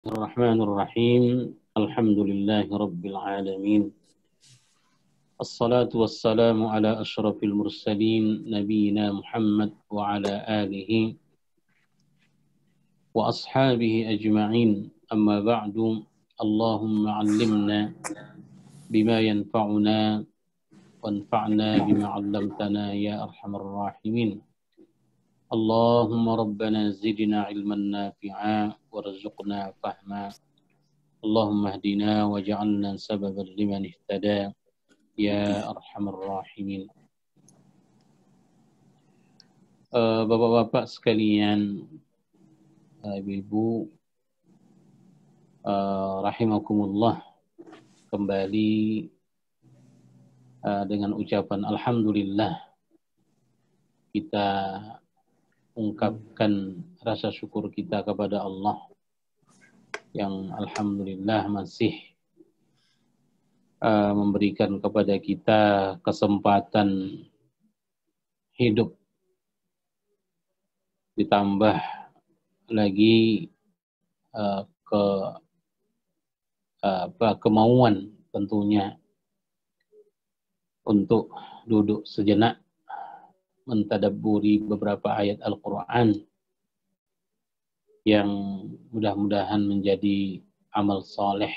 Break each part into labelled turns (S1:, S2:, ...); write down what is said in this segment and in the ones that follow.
S1: الرحمن الرحيم الحمد لله رب العالمين الصلاة والسلام على أشرف المرسلين نبينا محمد وعلى آله وأصحابه أجمعين أما بعد اللهم علمنا بما ينفعنا وانفعنا بما علمتنا يا أرحم الراحمين اللهم ربنا زدنا علما نافعا وارزقنا فهما اللهم اهدنا واجعلنا سببا لمن اهتدى يا أرحم الراحمين. Bapak-bapak sekalian, ibu-ibu, rahimakumullah, kembali dengan ucapan alhamdulillah kita ungkapkan rasa syukur kita kepada Allah yang alhamdulillah masih memberikan kepada kita kesempatan hidup, ditambah lagi kemauan tentunya untuk duduk sejenak mentadabburi beberapa ayat Al-Quran yang mudah-mudahan menjadi amal soleh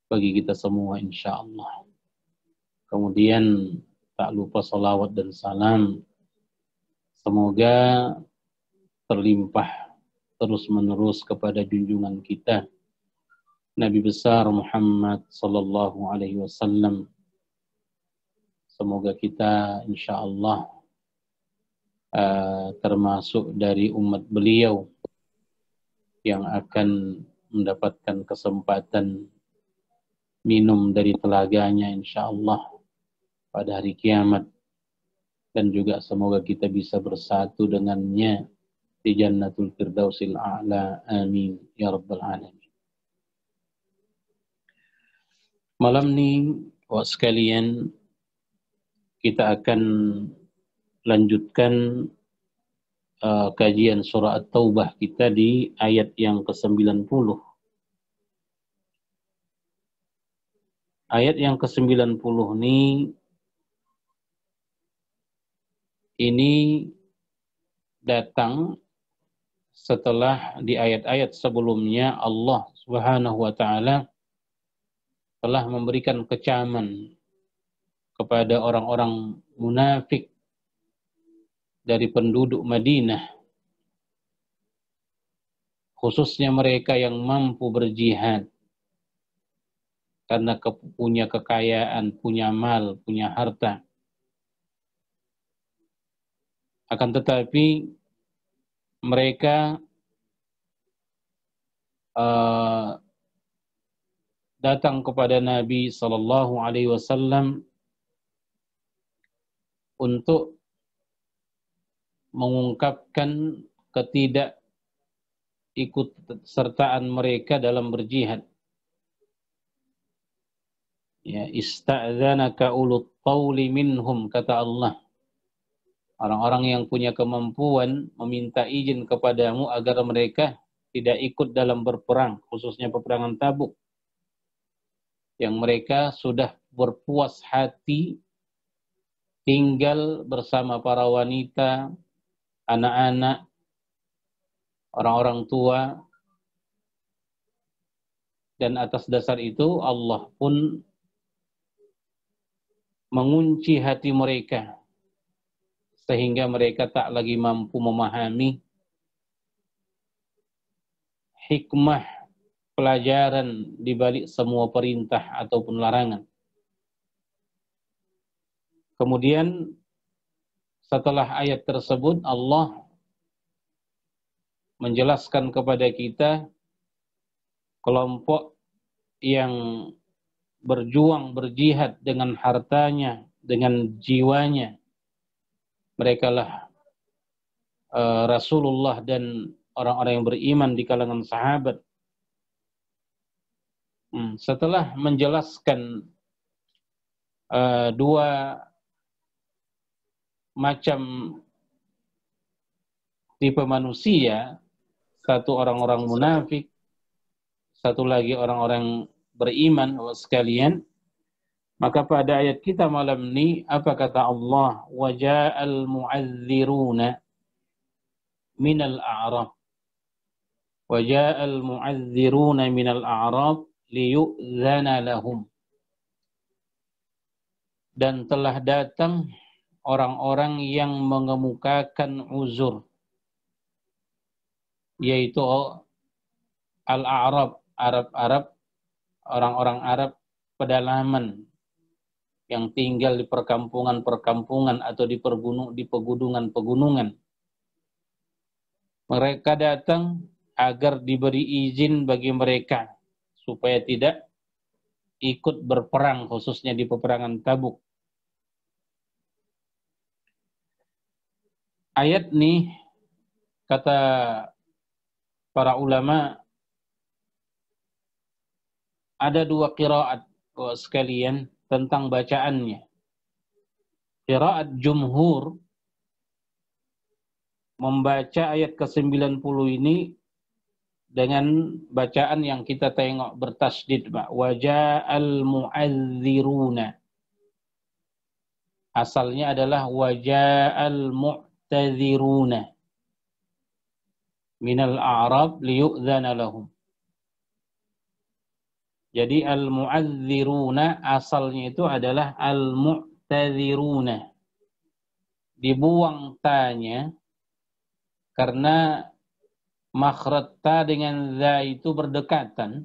S1: bagi kita semua insyaallah. Kemudian tak lupa salawat dan salam semoga terlimpah terus-menerus kepada junjungan kita Nabi besar Muhammad sallallahu alaihi wasallam. Semoga kita insyaallah termasuk dari umat beliau yang akan mendapatkan kesempatan minum dari telaganya insyaallah pada hari kiamat, dan juga semoga kita bisa bersatu dengannya di Jannatul Firdausil A'la, amin ya rabbal alamin. Malam ini sekalian kita akan lanjutkan kajian surah At-Taubah kita di ayat yang ke-90. Ayat yang ke-90 ini datang setelah di ayat-ayat sebelumnya Allah Subhanahu wa taala telah memberikan kecaman kepada orang-orang munafik dari penduduk Madinah, khususnya mereka yang mampu berjihad karena punya kekayaan, punya mal, punya harta. Akan tetapi mereka datang kepada Nabi sallallahu alaihi wasallam untuk mengungkapkan ketidakikutsertaan mereka dalam berjihad. Ya, ista'dzanaka ulul tawli minhum, kata Allah. Orang-orang yang punya kemampuan meminta izin kepadamu agar mereka tidak ikut dalam berperang, khususnya peperangan Tabuk. Yang mereka sudah berpuas hati tinggal bersama para wanita, anak-anak, orang-orang tua, dan atas dasar itu Allah pun mengunci hati mereka sehingga mereka tak lagi mampu memahami hikmah pelajaran di balik semua perintah ataupun larangan. Kemudian setelah ayat tersebut Allah menjelaskan kepada kita kelompok yang berjuang, berjihad dengan hartanya, dengan jiwanya. Mereka lah Rasulullah dan orang-orang yang beriman di kalangan sahabat. Setelah menjelaskan dua macam tipe manusia, satu orang-orang munafik satu lagi orang-orang beriman sekalian. Maka pada ayat kita malam ini apa kata Allah? Waja'al mu'adziruna minal a'rab. Waja'al mu'adziruna minal a'rab liyu'zana lahum. Dan telah datang orang-orang yang mengemukakan uzur, yaitu al-a'rab, Arab-Arab, orang-orang Arab pedalaman yang tinggal di perkampungan-perkampungan atau di pegunungan-pegunungan. Mereka datang agar diberi izin bagi mereka supaya tidak ikut berperang, khususnya di peperangan Tabuk. Ayat ini, kata para ulama, ada dua qiraat sekalian tentang bacaannya. Qiraat jumhur membaca ayat ke-90 ini dengan bacaan yang kita tengok bertasydid, Pak. Waja'al mu'adziruna. Asalnya adalah waja'al mu'tadziruna minal a'rab liyu'dzana lahum. Jadi al-mu'adziruna asalnya itu adalah al-mu'tadziruna. Dibuang tanya karena makhraj ta dengan za itu berdekatan,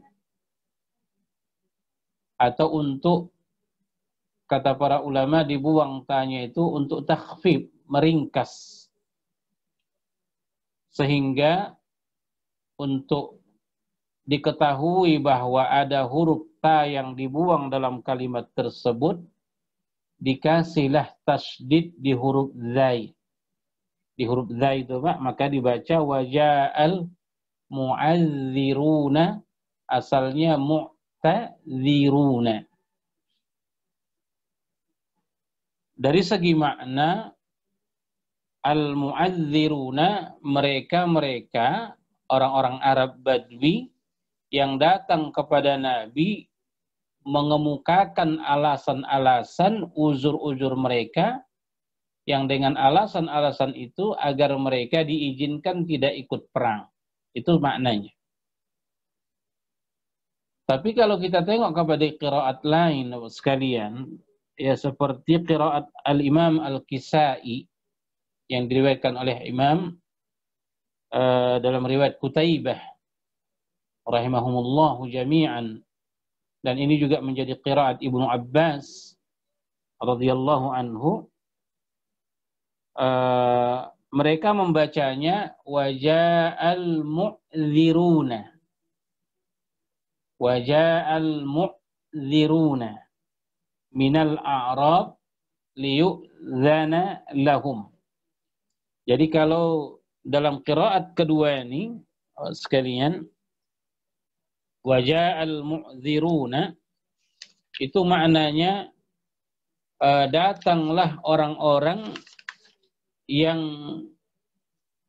S1: atau untuk, kata para ulama, dibuang tanya itu untuk takhfif, meringkas, sehingga untuk diketahui bahwa ada huruf ta yang dibuang dalam kalimat tersebut, dikasihlah tasydid di huruf zai. Di huruf zai itu, Pak, maka dibaca waja'al mu'adziruna, asalnya mu'tadziruna. Dari segi makna, al-mu'adziruna, mereka-mereka orang-orang Arab Badwi yang datang kepada Nabi mengemukakan alasan-alasan, uzur-uzur mereka, yang dengan alasan-alasan itu agar mereka diizinkan tidak ikut perang. Itu maknanya. Tapi kalau kita tengok kepada qiraat lain sekalian, ya seperti qiraat al-Imam Al-Kisai yang diriwayatkan oleh Imam dalam riwayat Qutaibah rahimahumullahu jami'an, dan ini juga menjadi qiraat Ibnu Abbas radhiyallahu anhu. Mereka membacanya waja'al mu'dziruna, waja'al mu'dziruna minal a'rab liyu'zana lahum. Jadi kalau dalam qiraat kedua ini sekalian, waja'al mu'dziruna itu maknanya datanglah orang-orang yang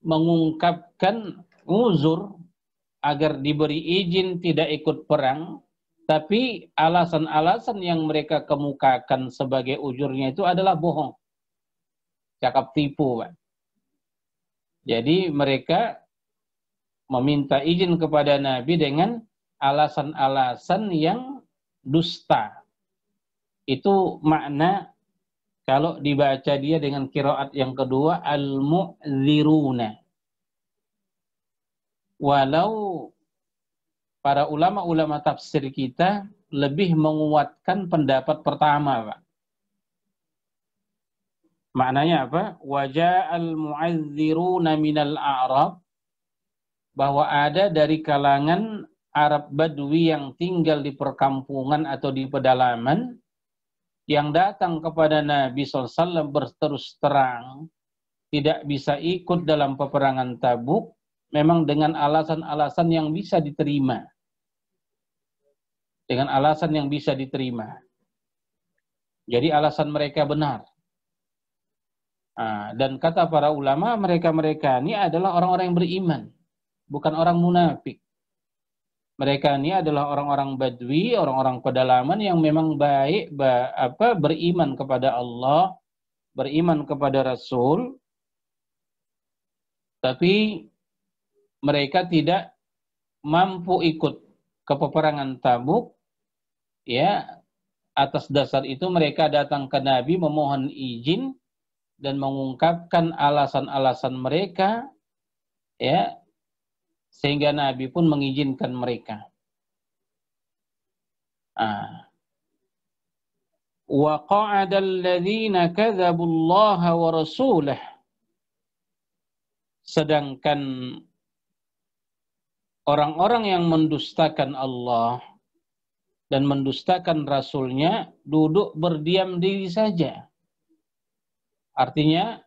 S1: mengungkapkan uzur agar diberi izin tidak ikut perang, tapi alasan-alasan yang mereka kemukakan sebagai uzurnya itu adalah bohong, cakap tipu, Pak. Jadi mereka meminta izin kepada Nabi dengan alasan-alasan yang dusta. Itu makna kalau dibaca dia dengan qiraat yang kedua, al-mu'dziruna. Walau para ulama-ulama tafsir kita lebih menguatkan pendapat pertama, Pak. Maknanya apa? Waja'al mu'adziruna minal a'rab, bahwa ada dari kalangan Arab Badui yang tinggal di perkampungan atau di pedalaman, yang datang kepada Nabi SAW berterus terang tidak bisa ikut dalam peperangan Tabuk, memang dengan alasan-alasan yang bisa diterima. Dengan alasan yang bisa diterima. Jadi alasan mereka benar. Dan kata para ulama, mereka-mereka ini adalah orang-orang yang beriman, bukan orang munafik. Mereka ini adalah orang-orang Badui, orang-orang pedalaman yang memang baik, beriman kepada Allah, beriman kepada Rasul, tapi mereka tidak mampu ikut ke peperangan Tabuk. Ya, atas dasar itu mereka datang ke Nabi memohon izin dan mengungkapkan alasan-alasan mereka, ya, sehingga Nabi pun mengizinkan mereka. Wa qa'ada alladhina kadzabu Allah wa rasulah. Sedangkan orang-orang yang mendustakan Allah dan mendustakan Rasulnya duduk berdiam diri saja. Artinya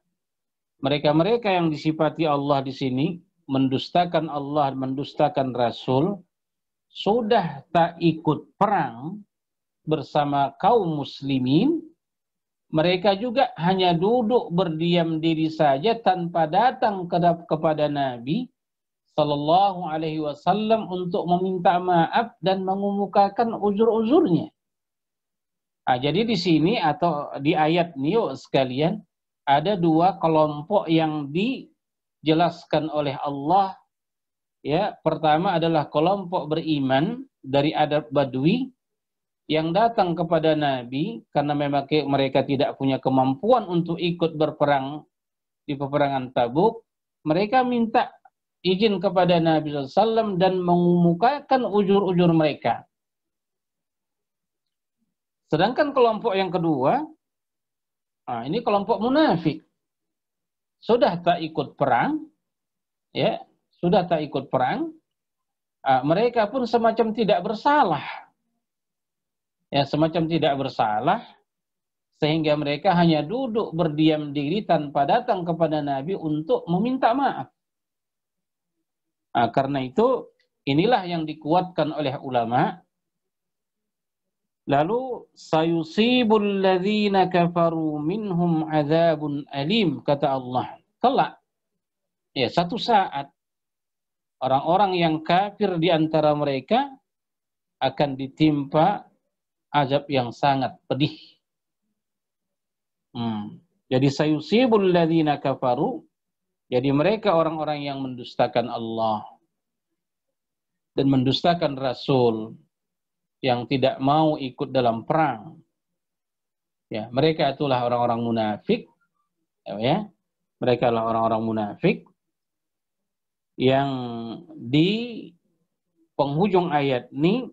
S1: mereka-mereka yang disifati Allah di sini mendustakan Allah, mendustakan Rasul, sudah tak ikut perang bersama kaum muslimin, mereka juga hanya duduk berdiam diri saja tanpa datang kepada Nabi Sallallahu Alaihi Wasallam untuk meminta maaf dan mengemukakan uzur-uzurnya. Jadi di sini atau di ayat ini sekalian ada dua kelompok yang dijelaskan oleh Allah. Ya, pertama adalah kelompok beriman dari adat Badui yang datang kepada Nabi karena memang mereka tidak punya kemampuan untuk ikut berperang di peperangan Tabuk. Mereka minta izin kepada Nabi SAW dan mengemukakan ujur-ujur mereka. Sedangkan kelompok yang kedua, ini kelompok munafik. Sudah tak ikut perang, ya, sudah tak ikut perang, mereka pun semacam tidak bersalah. Ya, semacam tidak bersalah, sehingga mereka hanya duduk berdiam diri tanpa datang kepada Nabi untuk meminta maaf. Karena itu, inilah yang dikuatkan oleh ulama. Lalu, sayusibul ladzina kafaru minhum adzabun alim, kata Allah. Kelak, ya, satu saat, orang-orang yang kafir di antara mereka akan ditimpa azab yang sangat pedih. Jadi sayusibul ladzina kafaru, jadi mereka orang-orang yang mendustakan Allah dan mendustakan Rasul, yang tidak mau ikut dalam perang. Ya, mereka itulah orang-orang munafik. Ya, mereka adalah orang-orang munafik yang di penghujung ayat ini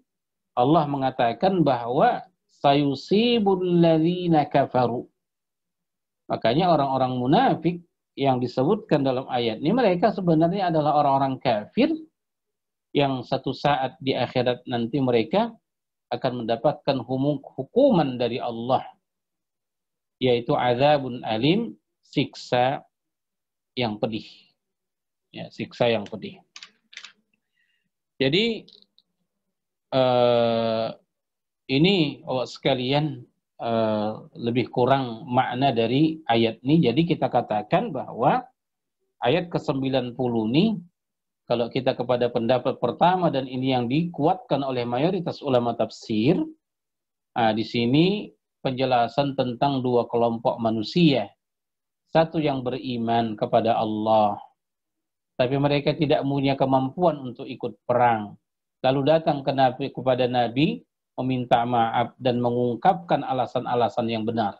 S1: Allah mengatakan bahwa sayusibul ladzina kafaru. Makanya orang-orang munafik yang disebutkan dalam ayat ini mereka sebenarnya adalah orang-orang kafir yang satu saat di akhirat nanti mereka akan mendapatkan hukuman dari Allah, yaitu azabun alim, siksa yang pedih. Ya, siksa yang pedih. Jadi ini sekalian lebih kurang makna dari ayat ini. Jadi kita katakan bahwa ayat ke-90 ini, kalau kita kepada pendapat pertama dan ini yang dikuatkan oleh mayoritas ulama tafsir, di sini penjelasan tentang dua kelompok manusia. Satu yang beriman kepada Allah, tapi mereka tidak punya kemampuan untuk ikut perang. Lalu datang kepada Nabi meminta maaf dan mengungkapkan alasan-alasan yang benar.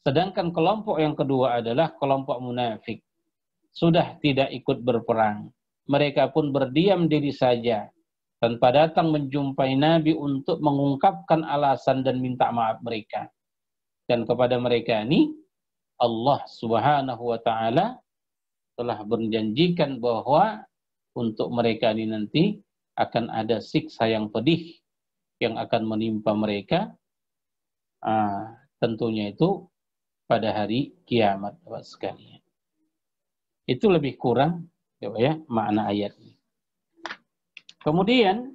S1: Sedangkan kelompok yang kedua adalah kelompok munafik. Sudah tidak ikut berperang. Mereka pun berdiam diri saja tanpa datang menjumpai Nabi untuk mengungkapkan alasan dan minta maaf mereka. Dan kepada mereka ini Allah Subhanahu wa taala telah berjanjikan bahwa untuk mereka ini nanti akan ada siksa yang pedih yang akan menimpa mereka, tentunya itu pada hari kiamat, Bapak sekalian. Itu lebih kurang ya makna ayat ini. Kemudian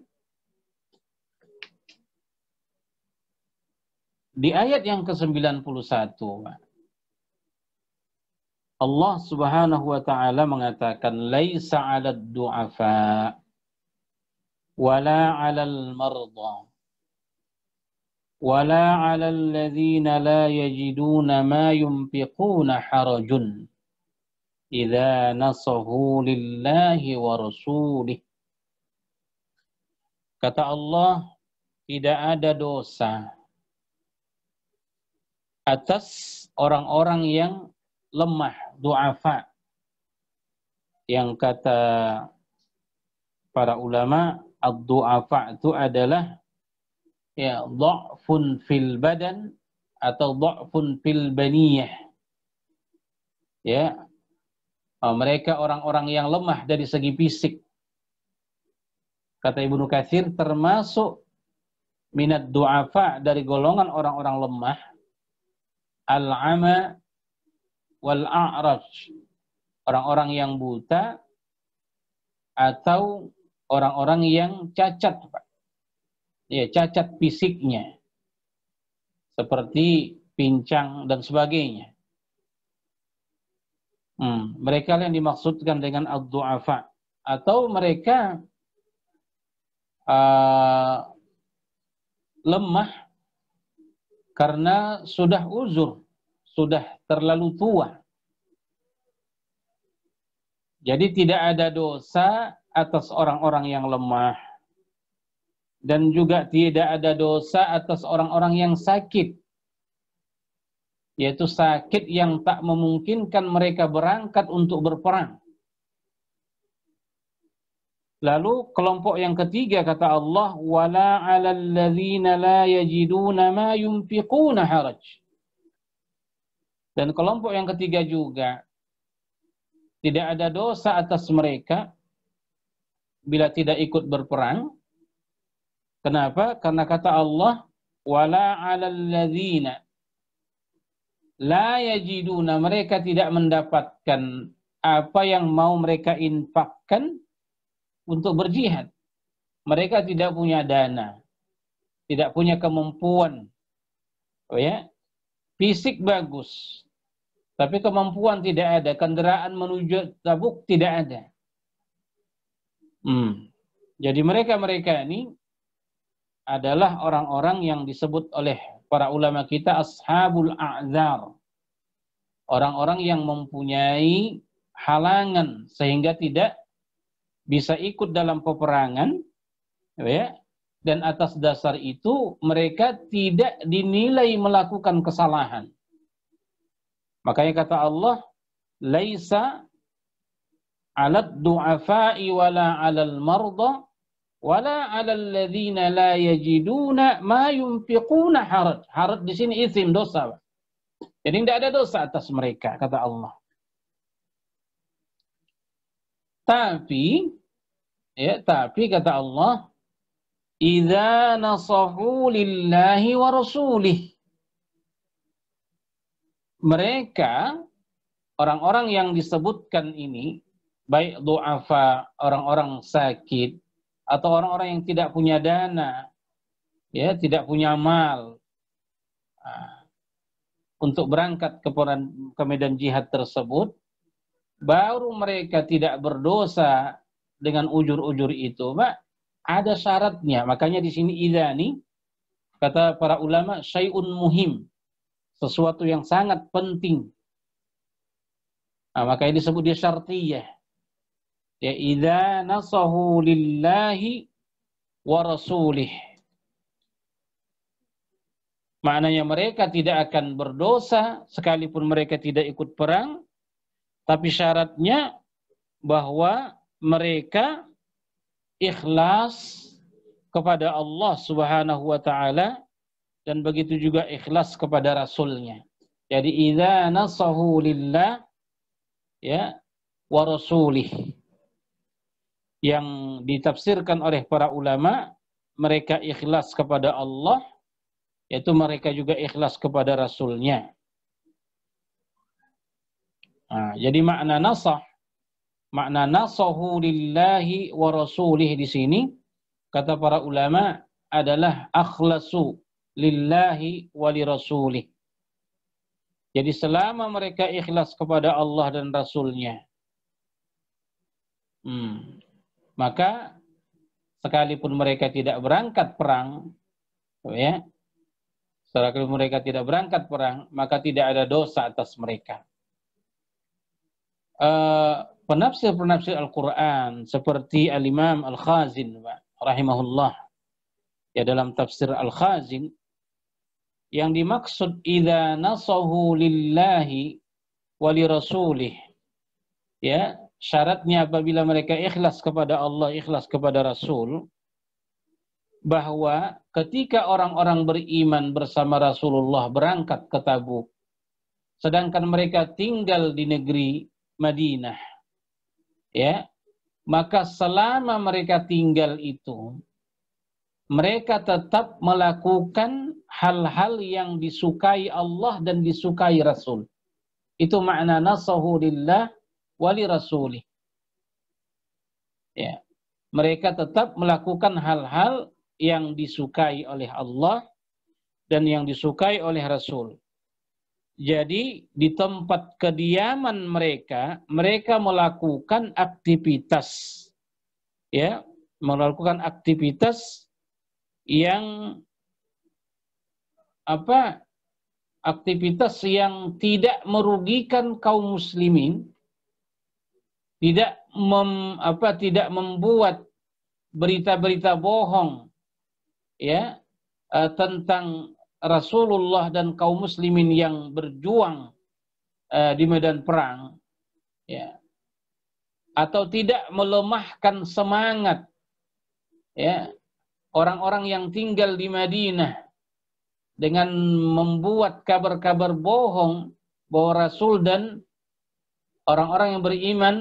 S1: di ayat yang ke-91 Allah Subhanahu wa taala mengatakan laisa 'alad du'afa. wala 'alal marda wala 'alal ladzina la yajiduna ma yunfiquna harajun idza nasahu lillahi wa rasulih. Kata Allah, tidak ada dosa atas orang-orang yang lemah, du'afa. Yang kata para ulama, ad-du'afa itu adalah ya dha'fun fil badan atau dha'fun fil baniyah. Ya, mereka orang-orang yang lemah dari segi fisik. Kata Ibnu Katsir, termasuk minat du'afa dari golongan orang-orang lemah, al-'ama wal a'raj, orang-orang yang buta atau orang-orang yang cacat, Pak. Ya, cacat fisiknya. Seperti pincang dan sebagainya. Mereka yang dimaksudkan dengan ad-du'afa, atau mereka lemah karena sudah uzur, sudah terlalu tua. Jadi tidak ada dosa atas orang-orang yang lemah, dan juga tidak ada dosa atas orang-orang yang sakit, yaitu sakit yang tak memungkinkan mereka berangkat untuk berperang. Lalu kelompok yang ketiga kata Allah, wala 'alal ladzina la yajiduna ma yunfiquna haraj. Dan kelompok yang ketiga juga, tidak ada dosa atas mereka bila tidak ikut berperang. Kenapa? Karena kata Allah, wala 'alal ladzina la yajiduna, mereka tidak mendapatkan apa yang mau mereka infakkan untuk berjihad. Mereka tidak punya dana, tidak punya kemampuan. Fisik bagus, tapi kemampuan tidak ada. Kendaraan menuju Tabuk tidak ada. Jadi mereka ini adalah orang-orang yang disebut oleh para ulama kita ashabul a'dzar. Orang-orang yang mempunyai halangan sehingga tidak bisa ikut dalam peperangan, dan atas dasar itu mereka tidak dinilai melakukan kesalahan. Makanya kata Allah, laisa 'alad du'afa'i wala 'alal marda wala 'alal ladzina la yajiduna ma yunfiquna haraj. Haraj di sini isim, dosa. Jadi tidak ada dosa atas mereka, kata Allah. Tapi kata Allah, idza nasahu lillahi wa rasulih. Mereka, orang-orang yang disebutkan ini, baik du'afa, orang-orang sakit, atau orang-orang yang tidak punya dana, tidak punya mal, untuk berangkat ke medan jihad tersebut, baru mereka tidak berdosa dengan ujur-ujur itu, Pak. Ada syaratnya. Makanya di sini idani, kata para ulama, syai'un muhim, sesuatu yang sangat penting. Makanya disebut dia syartiyah. Ya, idza nasahu lillahi wa rasulih. Maknanya mereka tidak akan berdosa sekalipun mereka tidak ikut perang, tapi syaratnya bahwa mereka ikhlas kepada Allah Subhanahu wa taala, dan begitu juga ikhlas kepada Rasulnya. Jadi idza nasahu lillah wa rasulih. Yang ditafsirkan oleh para ulama, mereka ikhlas kepada Allah, yaitu mereka juga ikhlas kepada Rasulnya. Jadi makna nasahu lillahi wa rasulih di sini, kata para ulama, adalah akhlasu lillahi wa li rasulih. Jadi selama mereka ikhlas kepada Allah dan Rasulnya, maka sekalipun mereka tidak berangkat perang, ya, sekalipun mereka tidak berangkat perang, maka tidak ada dosa atas mereka. Penafsir-penafsir Al-Quran seperti Al-Imam Al-Khazin rahimahullah, ya, dalam tafsir Al-Khazin, yang dimaksud idza nasahu lillahi wa li rasulih, ya, syaratnya apabila mereka ikhlas kepada Allah, ikhlas kepada Rasul, bahwa ketika orang-orang beriman bersama Rasulullah berangkat ke Tabuk, sedangkan mereka tinggal di negeri Madinah, ya, maka selama mereka tinggal itu, mereka tetap melakukan hal-hal yang disukai Allah dan disukai Rasul. Itu makna nasahu lillah wa li rasulih. Ya. Mereka tetap melakukan hal-hal yang disukai oleh Allah dan yang disukai oleh Rasul. Jadi di tempat kediaman mereka, mereka melakukan aktivitas, ya, melakukan aktivitas yang aktivitas yang tidak merugikan kaum muslimin, tidak membuat berita-berita bohong, ya, tentang Rasulullah dan kaum muslimin yang berjuang di medan perang, ya, atau tidak melemahkan semangat, ya, orang-orang yang tinggal di Madinah dengan membuat kabar-kabar bohong bahwa Rasul dan orang-orang yang beriman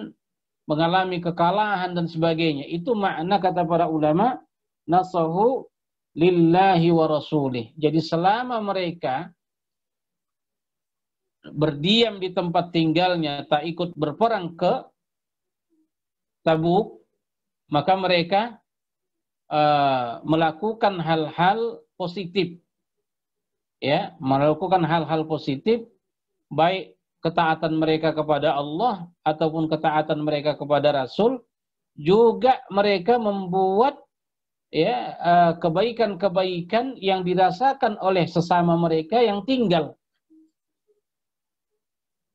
S1: mengalami kekalahan dan sebagainya. Itu makna, kata para ulama, nasahu lillahi wa rasulih. Jadi selama mereka berdiam di tempat tinggalnya, tak ikut berperang ke Tabuk, maka mereka melakukan hal-hal positif, ya, melakukan hal-hal positif, baik ketaatan mereka kepada Allah ataupun ketaatan mereka kepada Rasul. Juga mereka membuat, ya, kebaikan-kebaikan yang dirasakan oleh sesama mereka yang tinggal,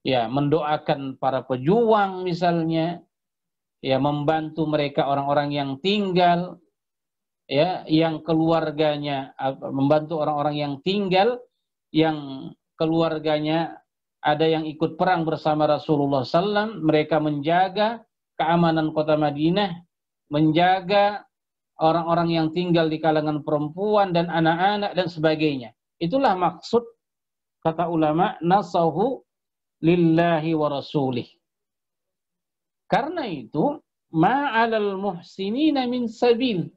S1: ya, mendoakan para pejuang misalnya, ya, membantu mereka orang-orang yang tinggal, ya, yang keluarganya, membantu orang-orang yang tinggal, yang keluarganya ada yang ikut perang bersama Rasulullah SAW, mereka menjaga keamanan kota Madinah, menjaga orang-orang yang tinggal di kalangan perempuan dan anak-anak dan sebagainya. Itulah maksud, kata ulama, nasahu lillahi wa rasulih. Karena itu, ma'alal muhsinina min sabil.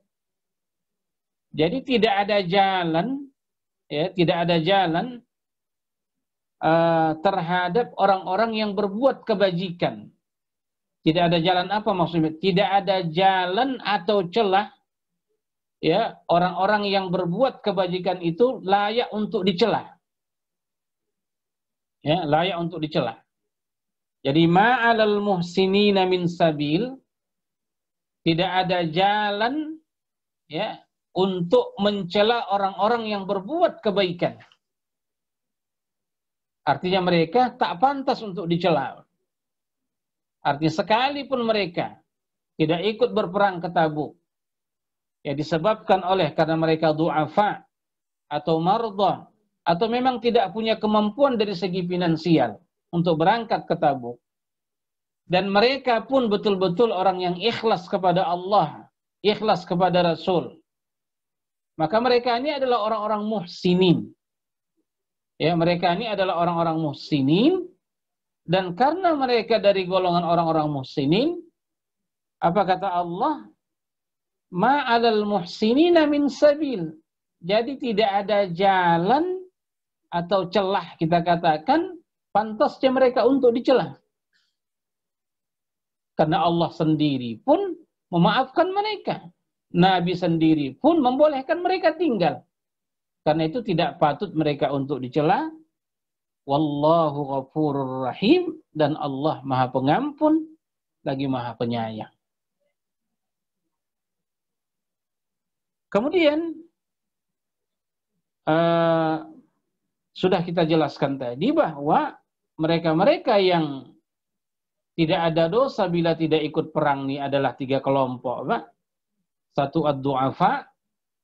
S1: Jadi tidak ada jalan, ya, tidak ada jalan terhadap orang-orang yang berbuat kebajikan. Tidak ada jalan apa maksudnya? Tidak ada jalan atau celah, ya, orang-orang yang berbuat kebajikan itu layak untuk dicela. Ya, layak untuk dicela. Jadi ma'alal muhsinina min sabil, tidak ada jalan, ya, untuk mencela orang-orang yang berbuat kebaikan. Artinya mereka tak pantas untuk dicela. Artinya sekalipun mereka tidak ikut berperang ke Tabuk, ya, disebabkan karena mereka du'afa atau mardah, atau memang tidak punya kemampuan dari segi finansial untuk berangkat ke Tabuk, dan mereka pun betul-betul orang yang ikhlas kepada Allah, ikhlas kepada Rasul, maka mereka ini adalah orang-orang muhsinin. Ya, mereka ini adalah orang-orang muhsinin, dan karena mereka dari golongan orang-orang muhsinin, apa kata Allah? Ma'alal muhsinina min sabil. Jadi tidak ada jalan atau celah, kita katakan, pantasnya mereka untuk dicela. Karena Allah sendiri pun memaafkan mereka. Nabi sendiri pun membolehkan mereka tinggal. Karena itu tidak patut mereka untuk dicela. Wallahu ghafurur rahim, dan Allah Maha Pengampun lagi Maha Penyayang. Kemudian sudah kita jelaskan tadi bahwa mereka-mereka yang tidak ada dosa bila tidak ikut perang ini adalah 3 kelompok, Pak. Satu ad-du'afa,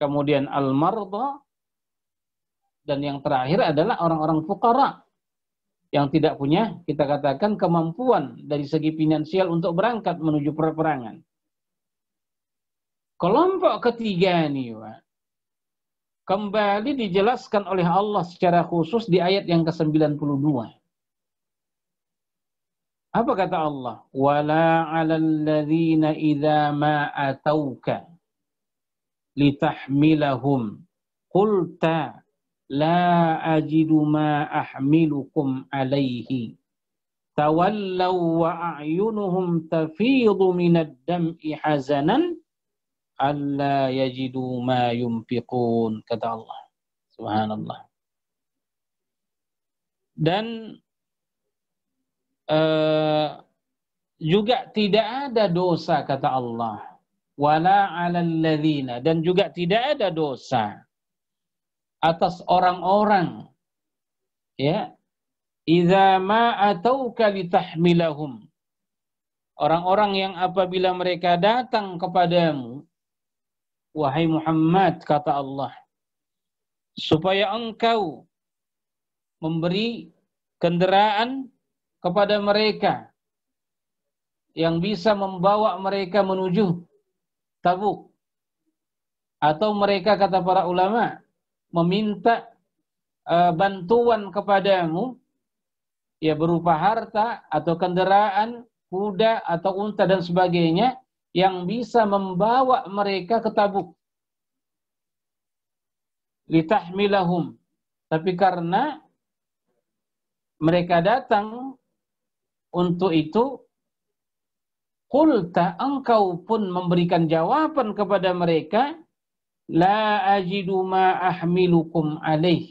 S1: kemudian al-mardha, dan yang terakhir adalah orang-orang fuqara yang tidak punya, kita katakan, kemampuan dari segi finansial untuk berangkat menuju peperangan. Kelompok ketiga ini, Pak, kembali dijelaskan oleh Allah secara khusus di ayat yang ke-92. Apa kata Allah? Wala 'alal ladzina idza ma atauka litahmilahum qulta la ajidu ma ahmilukum alaihi tawallaw wa a'yunuhum tafidu minad dam'i hazanan alla yajidu ma yunfiqun, kata Allah. Subhanallah. Dan juga tidak ada dosa, kata Allah, wala 'alal ladzina, dan juga tidak ada dosa atas orang-orang, ya, idza ma atauka litahmilahum, orang-orang yang apabila mereka datang kepadamu, wahai Muhammad, kata Allah, supaya engkau memberi kendaraan kepada mereka yang bisa membawa mereka menuju Tabuk. Atau mereka, kata para ulama, meminta bantuan kepadamu, ya, berupa harta atau kendaraan, kuda atau unta dan sebagainya, yang bisa membawa mereka ke Tabuk. Litahmilahum. Tapi karena mereka datang untuk itu, qulta, engkau pun memberikan jawaban kepada mereka, la ajidu ma ahmilukum alaih.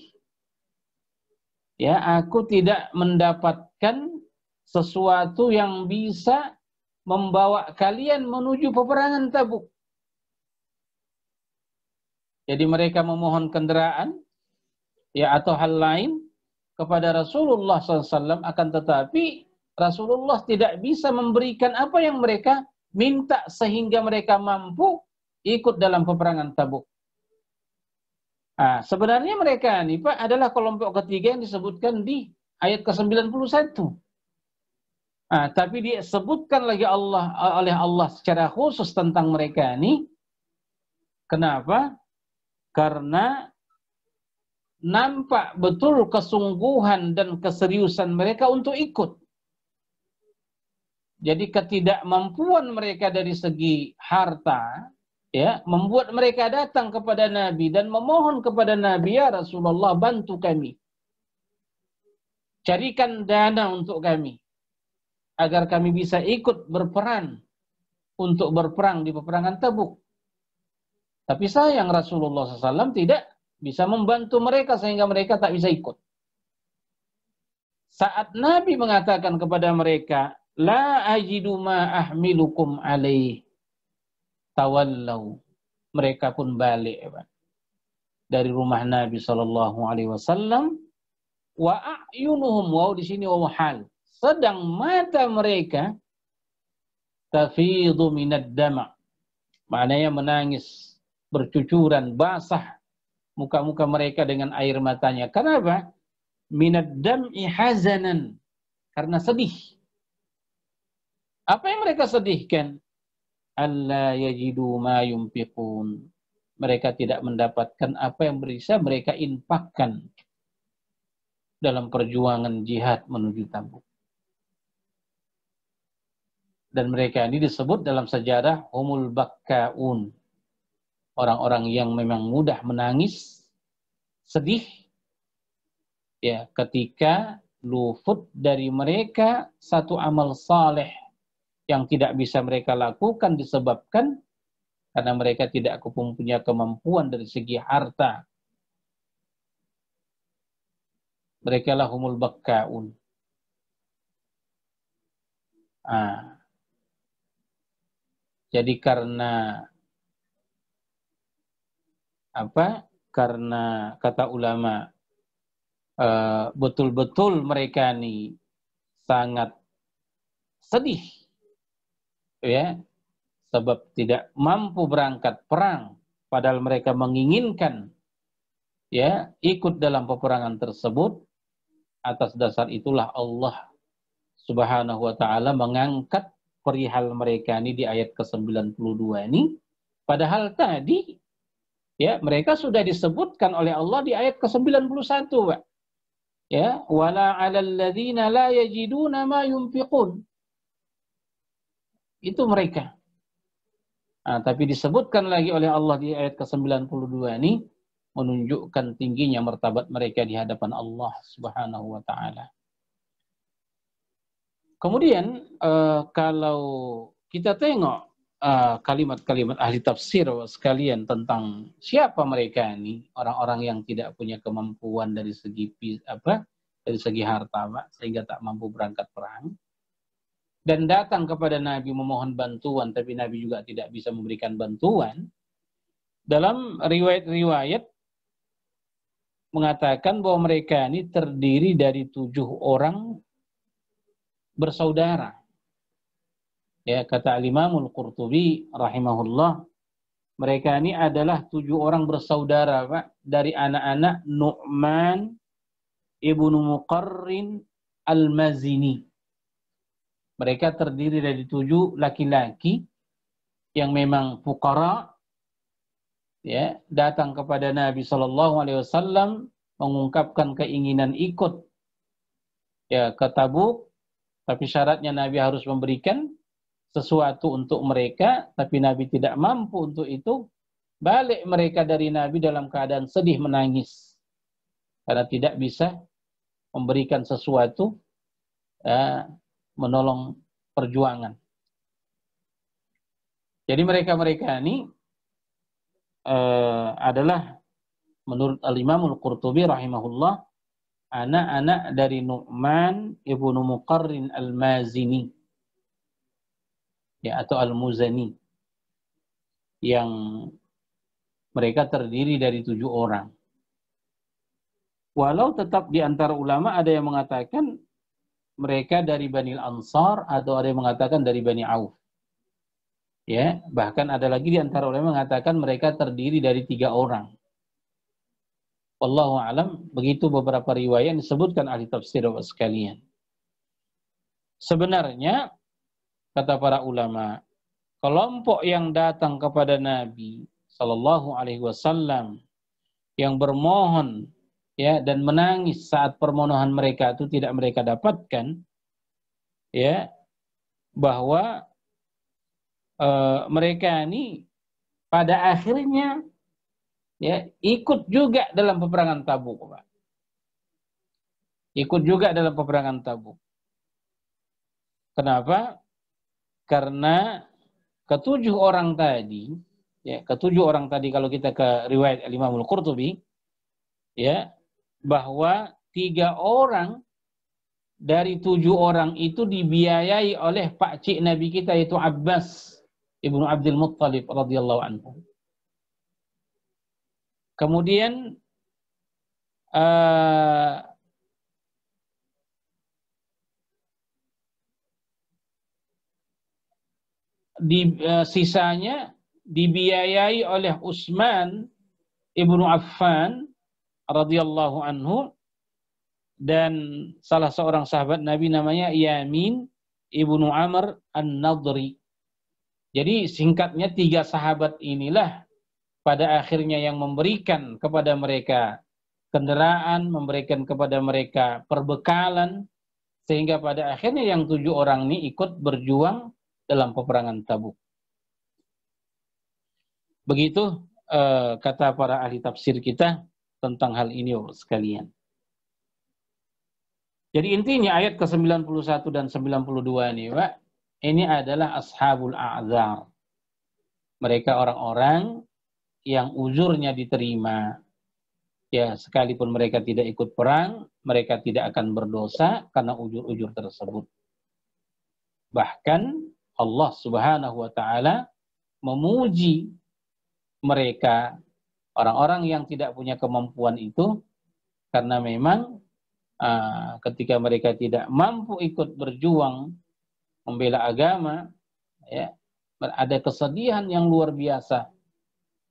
S1: Ya, aku tidak mendapatkan sesuatu yang bisa membawa kalian menuju peperangan Tabuk. Jadi mereka memohon kendaraan, ya, atau hal lain kepada Rasulullah SAW, akan tetapi Rasulullah tidak bisa memberikan apa yang mereka minta sehingga mereka mampu ikut dalam peperangan Tabuk. Nah, sebenarnya mereka ini, Pak, adalah kelompok ketiga yang disebutkan di ayat ke-91. Nah, tapi disebutkan lagi oleh Allah secara khusus tentang mereka ini. Kenapa? Karena nampak betul kesungguhan dan keseriusan mereka untuk ikut. Jadi ketidakmampuan mereka dari segi harta, ya, membuat mereka datang kepada Nabi dan memohon kepada Nabi, ya Rasulullah, bantu kami, carikan dana untuk kami agar kami bisa ikut berperan untuk berperang di peperangan Tabuk. Tapi sayang Rasulullah SAW tidak bisa membantu mereka sehingga mereka tak bisa ikut. Saat Nabi mengatakan kepada mereka, la ajidu ma ahmilukum alaih, tawallau, mereka pun balik, ya, dari rumah Nabi SAW. Wa a'yunuhum, wow, di sini wow hal, sedang mata mereka tafidu minad dama', maknanya menangis, bercucuran, basah muka-muka mereka dengan air matanya. Kenapa? Minad dam'i hazanan, karena sedih. Apa yang mereka sedihkan? Alla yajidu ma yunfiqun, mereka tidak mendapatkan apa yang bisa mereka infakkan dalam perjuangan jihad menuju Tabuk. Dan mereka ini disebut dalam sejarah humul bakkaun, orang-orang yang memang mudah menangis, sedih, ya, ketika luput dari mereka satu amal saleh yang tidak bisa mereka lakukan disebabkan karena mereka tidak punya kemampuan dari segi harta. Mereka lah humul bakkaun. Jadi karena Apa? Karena kata ulama betul-betul mereka ini sangat sedih, ya, sebab tidak mampu berangkat perang, padahal mereka menginginkan, ya, ikut dalam peperangan tersebut. Atas dasar itulah Allah Subhanahu wa taala mengangkat perihal mereka ini di ayat ke-92 ini, padahal tadi, ya, mereka sudah disebutkan oleh Allah di ayat ke-91, Pak. Ya, wala 'alal ladzina la yajiduna ma yunfiqun. Itu mereka. Nah, tapi disebutkan lagi oleh Allah di ayat ke-92 ini menunjukkan tingginya martabat mereka di hadapan Allah Subhanahu wa taala. Kemudian kalau kita tengok kalimat-kalimat ahli tafsir sekalian tentang siapa mereka ini, orang-orang yang tidak punya kemampuan dari segi dari segi harta, Pak, sehingga tak mampu berangkat perang, dan datang kepada Nabi memohon bantuan, tapi Nabi juga tidak bisa memberikan bantuan. Dalam riwayat-riwayat mengatakan bahwa mereka ini terdiri dari 7 orang bersaudara. Ya, kata Al-Imamul Qurtubi rahimahullah, mereka ini adalah 7 orang bersaudara, Pak, dari anak-anak Nu'man ibnu Muqarrin Al-Mazini. Mereka terdiri dari 7 laki-laki yang memang fuqara, ya, datang kepada Nabi SAW mengungkapkan keinginan ikut, ya, ke Tabuk, tapi syaratnya Nabi harus memberikan sesuatu untuk mereka, tapi Nabi tidak mampu untuk itu. Balik mereka dari Nabi dalam keadaan sedih menangis karena tidak bisa memberikan sesuatu, menolong perjuangan. Jadi mereka-mereka ini adalah menurut Al-Imamul Qurtubi rahimahullah anak-anak dari Nu'man ibnu Muqarrin Al-Mazini, ya, atau Al-Muzani, yang mereka terdiri dari 7 orang. Walau tetap di antara ulama ada yang mengatakan mereka dari Bani Ansar atau ada yang mengatakan dari Bani Auf. Ya, bahkan ada lagi di antara ulama mengatakan mereka terdiri dari 3 orang. Wallahu a'lam, begitu beberapa riwayat disebutkan ahli tafsir sekalian. Sebenarnya kata para ulama, kelompok yang datang kepada Nabi Sallallahu Alaihi Wasallam yang bermohon, ya, dan menangis saat permohonan mereka itu tidak mereka dapatkan, ya, bahwa mereka ini pada akhirnya, ya, ikut juga dalam peperangan Tabuk, Pak. Ikut juga dalam peperangan Tabuk. Kenapa? Karena ketujuh orang tadi, ya, ketujuh orang tadi kalau kita ke riwayat Al-Imamul Qurtubi, ya, bahwa 3 orang dari 7 orang itu dibiayai oleh pakcik Nabi kita, yaitu Abbas ibnu Abdul Muttalib radhiyallahu anhu. Kemudian sisanya dibiayai oleh Utsman ibnu Affan radhiyallahu anhu dan salah seorang sahabat Nabi namanya Yamin ibnu Amr An-Nadri. Jadi singkatnya 3 sahabat inilah pada akhirnya yang memberikan kepada mereka kendaraan, memberikan kepada mereka perbekalan, sehingga pada akhirnya yang 7 orang ini ikut berjuang dalam peperangan Tabuk. Begitu kata para ahli tafsir kita tentang hal ini, sekalian. Jadi intinya ayat ke-91 dan 92 ini, Pak, ini adalah ashabul a'dzar. Mereka orang-orang yang uzurnya diterima. Ya, sekalipun mereka tidak ikut perang, mereka tidak akan berdosa karena ujur-ujur tersebut. Bahkan Allah Subhanahu wa taala memuji mereka, Orang-orang yang tidak punya kemampuan itu karena memang ketika mereka tidak mampu ikut berjuang membela agama, ya, ada kesedihan yang luar biasa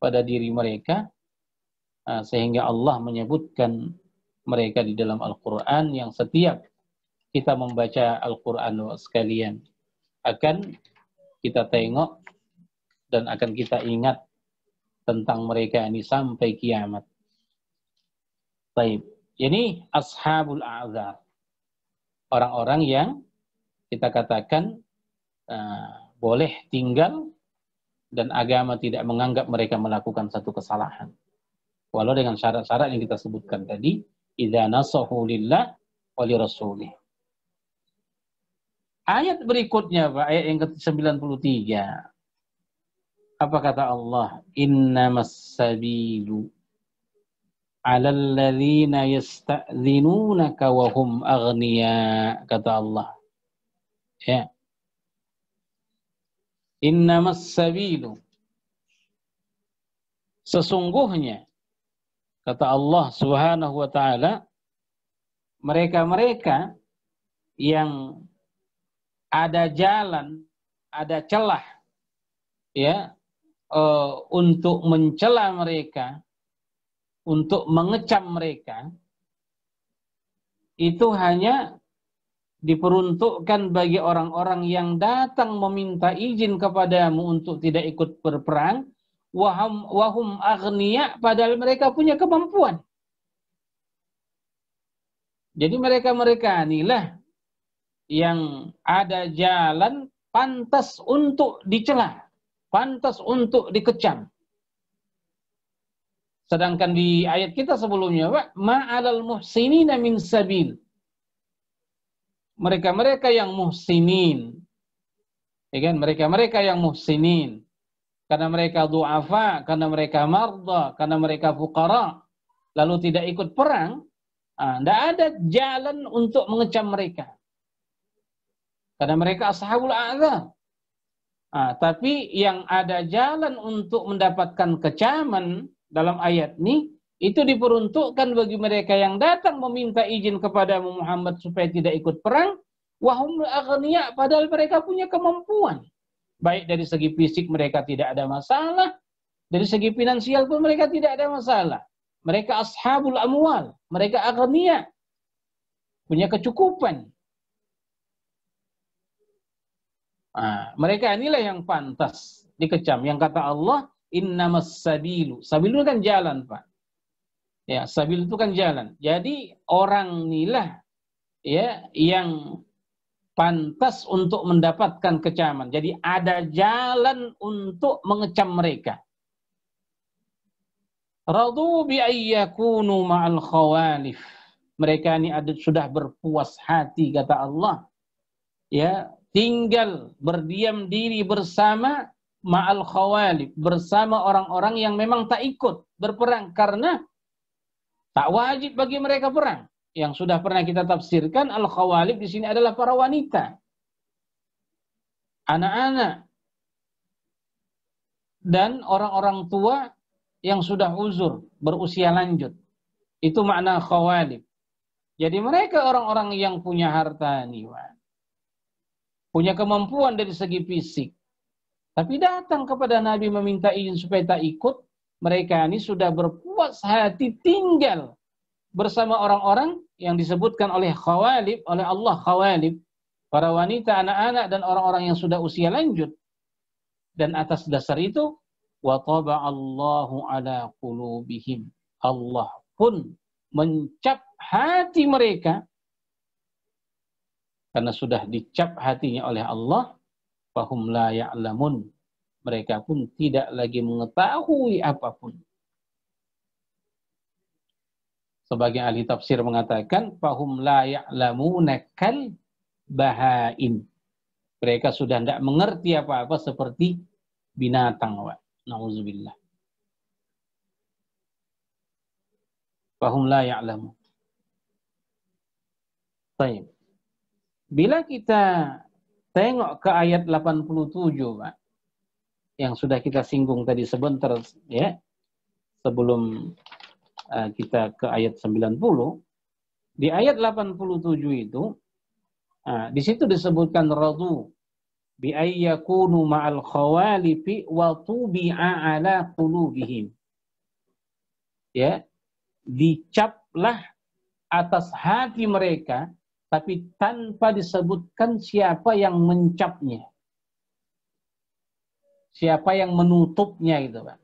S1: pada diri mereka, sehingga Allah menyebutkan mereka di dalam Al-Quran, yang setiap kita membaca Al-Quran sekalian akan kita tengok dan akan kita ingat tentang mereka ini sampai kiamat. Baik, ini ashabul a'dzar, orang-orang yang kita katakan boleh tinggal dan agama tidak menganggap mereka melakukan satu kesalahan. Walau dengan syarat-syarat yang kita sebutkan tadi, idza nasahu lillah wa li rasulih. Ayat berikutnya, Pak, ayat yang ke-93. Apa kata Allah? Innamas sabilu 'alal ladzina yasta'dzinunaka wa hum aghniya, kata Allah. Ya. Innamas sabilu, sesungguhnya kata Allah Subhanahu wa taala, mereka-mereka yang ada jalan, ada celah, ya, untuk mencela mereka, untuk mengecam mereka, itu hanya diperuntukkan bagi orang-orang yang datang meminta izin kepadamu untuk tidak ikut berperang, wahum aghniya, padahal mereka punya kemampuan. Jadi mereka-mereka inilah yang ada jalan pantas untuk dicela, pantas untuk dikecam. Sedangkan di ayat kita sebelumnya, Pak, ma'alal muhsinina min sabil. Mereka-mereka yang muhsinin, ya kan? Mereka-mereka yang muhsinin, karena mereka du'afa, karena mereka marda, karena mereka fuqara, lalu tidak ikut perang, tidak ada jalan untuk mengecam mereka. Karena mereka ashabul a'dzar. Tapi yang ada jalan untuk mendapatkan kecaman dalam ayat ini, itu diperuntukkan bagi mereka yang datang meminta izin kepada Muhammad supaya tidak ikut perang, wahum aghniya, padahal mereka punya kemampuan. Baik dari segi fisik mereka tidak ada masalah, dari segi finansial pun mereka tidak ada masalah. Mereka ashabul amwal, mereka aghniya, punya kecukupan. Mereka inilah yang pantas dikecam. Yang kata Allah, innamas sabilu. Sabilu kan jalan, Pak. Ya, sabil itu kan jalan. Jadi orang inilah, ya, yang pantas untuk mendapatkan kecaman. Jadi ada jalan untuk mengecam mereka. Radu bi ayyakunu ma'al khawalif. Mereka ini sudah berpuas hati, kata Allah, ya, tinggal berdiam diri bersama ma'al khawalif, bersama orang-orang yang memang tak ikut berperang, karena tak wajib bagi mereka perang. Yang sudah pernah kita tafsirkan, al-khawalif di sini adalah para wanita, anak-anak, dan orang-orang tua yang sudah uzur, berusia lanjut. Itu makna khawalif. Jadi mereka orang-orang yang punya harta nih, punya kemampuan dari segi fisik, tapi datang kepada Nabi meminta izin supaya tak ikut. Mereka ini sudah berpuas hati tinggal bersama orang-orang yang disebutkan oleh khawalif, oleh Allah khawalif, para wanita, anak-anak, dan orang-orang yang sudah usia lanjut. Dan atas dasar itu, wa taba'allahu ala qulubihim, Allah pun mencap hati mereka, karena sudah dicap hatinya oleh Allah, fahum la ya'lamun, mereka pun tidak lagi mengetahui apapun. Sebagian ahli tafsir mengatakan, fahum la ya'lamuna kal bahaim, mereka sudah tidak mengerti apa-apa seperti binatang. Na'udzubillah. Fahum la ya'lamun. Baik. Bila kita tengok ke ayat 87, Pak, yang sudah kita singgung tadi sebentar, ya, sebelum kita ke ayat 90, di ayat 87 itu, di situ disebutkan radu bi ayyakunu ma'al khawalifi wa tubi'a ala qulubihim. Ya, dicaplah atas hati mereka, tapi tanpa disebutkan siapa yang mencapnya. Siapa yang menutupnya gitu, Pak.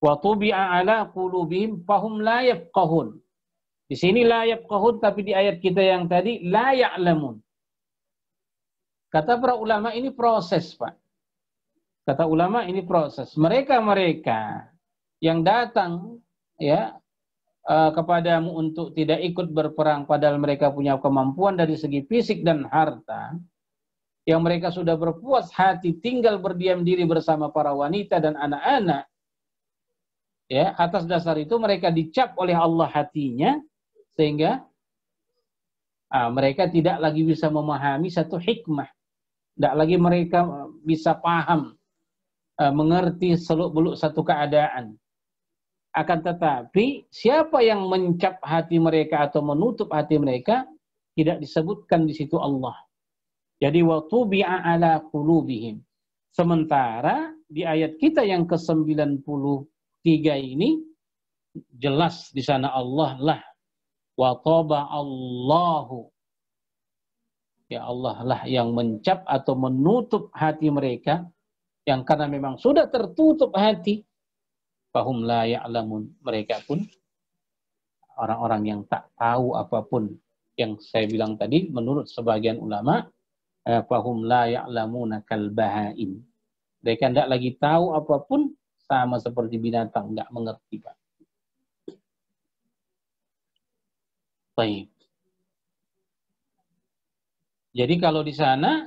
S1: Wa tubi'a ala qulubihim fahum la yafqahun. Di sini la yafqahun, tapi di ayat kita yang tadi la ya'lamun. Kata para ulama ini proses, Pak. Kata ulama ini proses. Mereka-mereka yang datang ya kepadamu untuk tidak ikut berperang padahal mereka punya kemampuan dari segi fisik dan harta, yang mereka sudah berpuas hati tinggal berdiam diri bersama para wanita dan anak-anak. Ya, atas dasar itu mereka dicap oleh Allah hatinya sehingga mereka tidak lagi bisa memahami satu hikmah, tidak lagi mereka bisa paham, mengerti seluk-beluk satu keadaan. Akan tetapi siapa yang mencap hati mereka atau menutup hati mereka tidak disebutkan di situ Allah. Jadi wa tubi'a ala qulubihim. Sementara di ayat kita yang ke-93 ini jelas di sana Allah lah wa taba Allahu. Ya Allah lah yang mencap atau menutup hati mereka, yang karena memang sudah tertutup hati, fahum la ya'lamun, mereka pun orang-orang yang tak tahu apapun. Yang saya bilang tadi menurut sebagian ulama, fahum la ya'lamuna kal bahaim. Mereka tidak lagi tahu apapun, sama seperti binatang, tidak mengerti, Pak. Baik. Jadi kalau di sana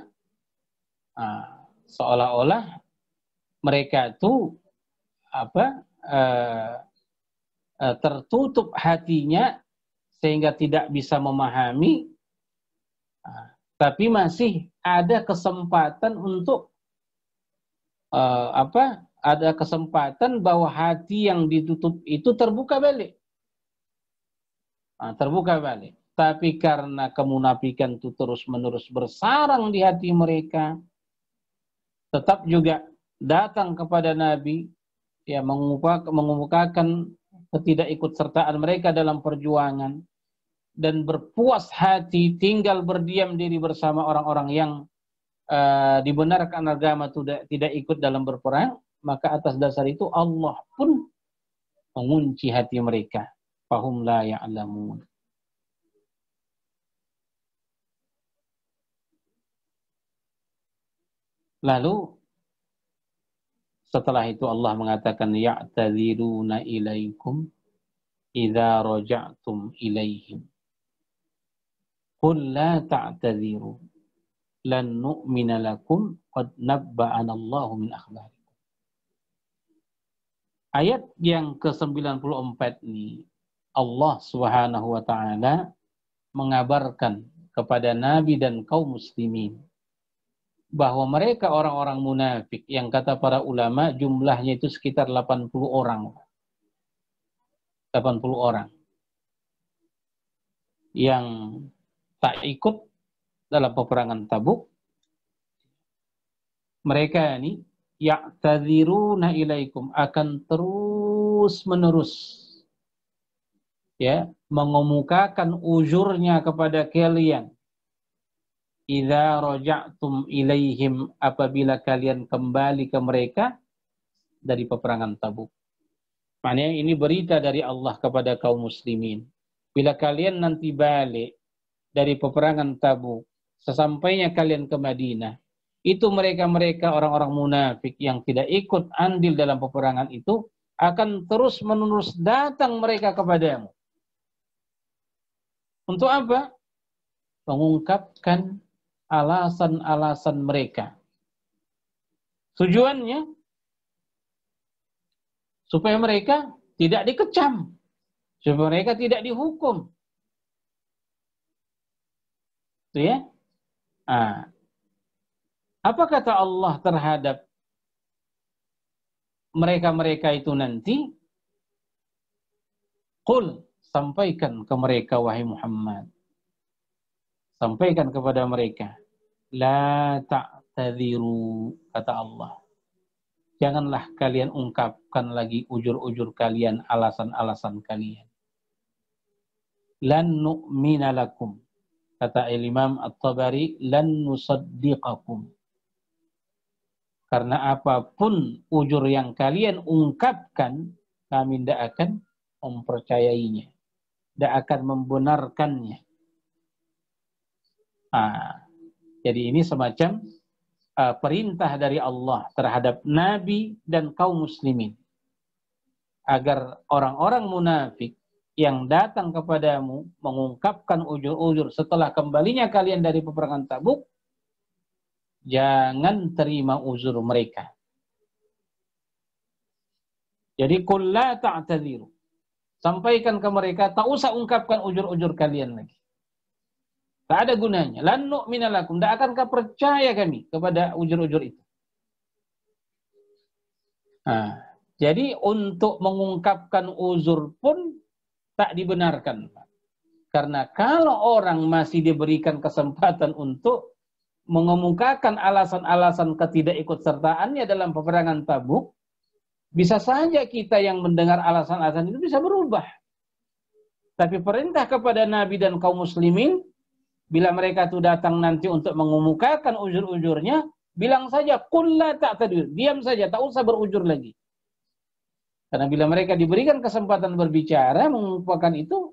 S1: seolah-olah mereka itu tertutup hatinya sehingga tidak bisa memahami, tapi masih ada kesempatan untuk ada kesempatan bahwa hati yang ditutup itu terbuka balik. Terbuka balik. Tapi karena kemunafikan itu terus-menerus bersarang di hati mereka, tetap juga datang kepada Nabi, ya mengemukakan ketidakikutsertaan mereka dalam perjuangan, dan berpuas hati tinggal berdiam diri bersama orang-orang yang dibenarkan agama tidak ikut dalam berperang, maka atas dasar itu Allah pun mengunci hati mereka. Fahum la ya'lamun. Lalu setelah itu Allah mengatakan ya'tadziruna ilaikum idza raja'tum ilaihim. Qul la ta'tadziru lan nu'mina lakum qad nabba'ana Allahu min akhbarikum. Ayat yang ke-94 ini Allah Subhanahu wa taala mengabarkan kepada Nabi dan kaum muslimin bahwa mereka orang-orang munafik yang kata para ulama jumlahnya itu sekitar 80 orang. 80 orang yang tak ikut dalam peperangan Tabuk. Mereka ini ya'tadziruna ilaikum, akan terus-menerus ya mengemukakan uzurnya kepada kalian. Idza raja'tum ilaihim, apabila kalian kembali ke mereka dari peperangan Tabuk. Maknanya ini berita dari Allah kepada kaum muslimin. Bila kalian nanti balik dari peperangan Tabuk, sesampainya kalian ke Madinah, itu mereka-mereka orang-orang munafik yang tidak ikut andil dalam peperangan itu akan terus-menerus datang mereka kepadamu. Untuk apa? Mengungkapkan alasan-alasan mereka. Tujuannya supaya mereka tidak dikecam, supaya mereka tidak dihukum. Itu ya. Apa kata Allah terhadap mereka-mereka itu nanti? Qul, sampaikan ke mereka wahai Muhammad. Sampaikan kepada mereka, la ta'tadhiru, kata Allah. Janganlah kalian ungkapkan lagi ujur-ujur kalian, alasan-alasan kalian. Lan nu'mina lakum, kata Imam At-Tabari, lan nusaddiqakum. Karena apapun ujur yang kalian ungkapkan, kami tidak akan mempercayainya, tidak akan membenarkannya. Jadi ini semacam perintah dari Allah terhadap Nabi dan kaum muslimin. Agar orang-orang munafik yang datang kepadamu mengungkapkan ujur-ujur setelah kembalinya kalian dari peperangan Tabuk, jangan terima uzur mereka. Jadi qul la ta'tadhiru. Sampaikan ke mereka, tak usah ungkapkan ujur-ujur kalian lagi. Tak ada gunanya. Lan nu'mina lakum, tidak akankah percaya kami kepada ujur-ujur itu. Jadi untuk mengungkapkan uzur pun tak dibenarkan. Karena kalau orang masih diberikan kesempatan untuk mengemukakan alasan-alasan ketidakikutsertaannya dalam peperangan Tabuk, bisa saja kita yang mendengar alasan-alasan itu bisa berubah. Tapi perintah kepada Nabi dan kaum muslimin, bila mereka itu datang nanti untuk mengemukakan ujur-ujurnya, bilang saja, qul la ta'tadhiru, diam saja, tak usah berujur lagi. Karena bila mereka diberikan kesempatan berbicara, mengumpulkan itu,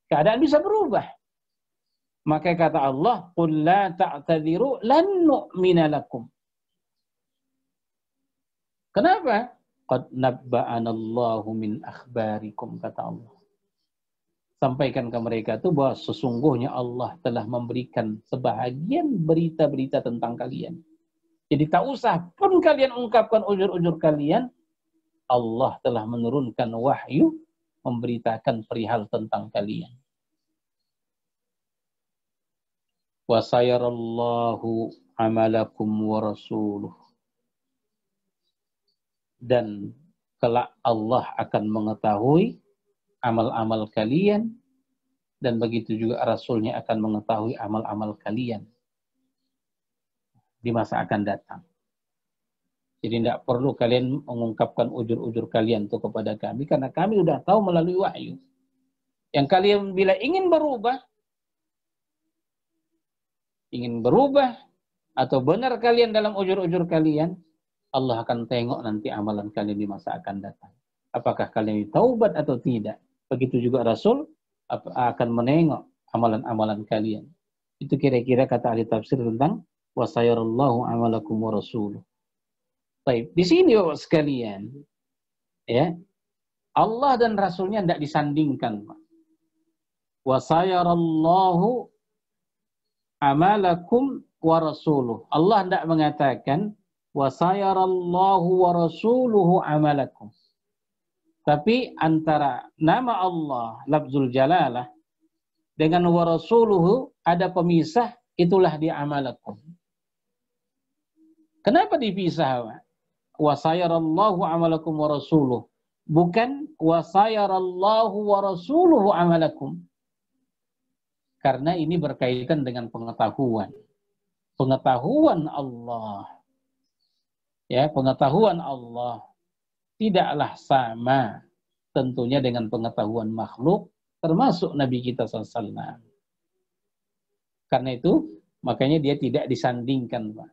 S1: keadaan bisa berubah. Maka kata Allah, qul la ta'tadhiru lan nu'mina lakum. Kenapa? Qad nabba'anallahu min akhbarikum, kata Allah. Sampaikan ke mereka itu bahwa sesungguhnya Allah telah memberikan sebahagian berita-berita tentang kalian. Jadi tak usah pun kalian ungkapkan ujur-ujur kalian, Allah telah menurunkan wahyu memberitakan perihal tentang kalian. Wa sayarallahu amalakum wa rasuluh. Dan kelak Allah akan mengetahui amal-amal kalian, dan begitu juga Rasulnya akan mengetahui amal-amal kalian di masa akan datang. Jadi tidak perlu kalian mengungkapkan ujur-ujur kalian itu kepada kami, karena kami sudah tahu melalui wahyu. Yang kalian bila ingin berubah atau benar kalian dalam ujur-ujur kalian, Allah akan tengok nanti amalan kalian di masa akan datang. Apakah kalian taubat atau tidak? Begitu juga Rasul akan menengok amalan-amalan kalian. Itu kira-kira kata ahli tafsir tentang wa sayarallahu amalakum wa rasuluh. Baik, di sini Bapak sekalian, ya, Allah dan Rasulnya tidak disandingkan. Wa sayarallahu amalakum wa rasuluh. Allah tidak mengatakan wa sayarallahu wa rasuluhu amalakum. Tapi antara nama Allah, lafzul jalalah, dengan wa rasuluhu ada pemisah, itulah dia amalakum. Kenapa dipisah? Wa sayarallahu amalakum wa rasuluh. Bukan wa sayarallahu wa rasuluhu amalakum. Karena ini berkaitan dengan pengetahuan. Pengetahuan Allah. Ya, pengetahuan Allah tidaklah sama tentunya dengan pengetahuan makhluk, termasuk Nabi kita SAW. Karena itu, makanya dia tidak disandingkan, Pak.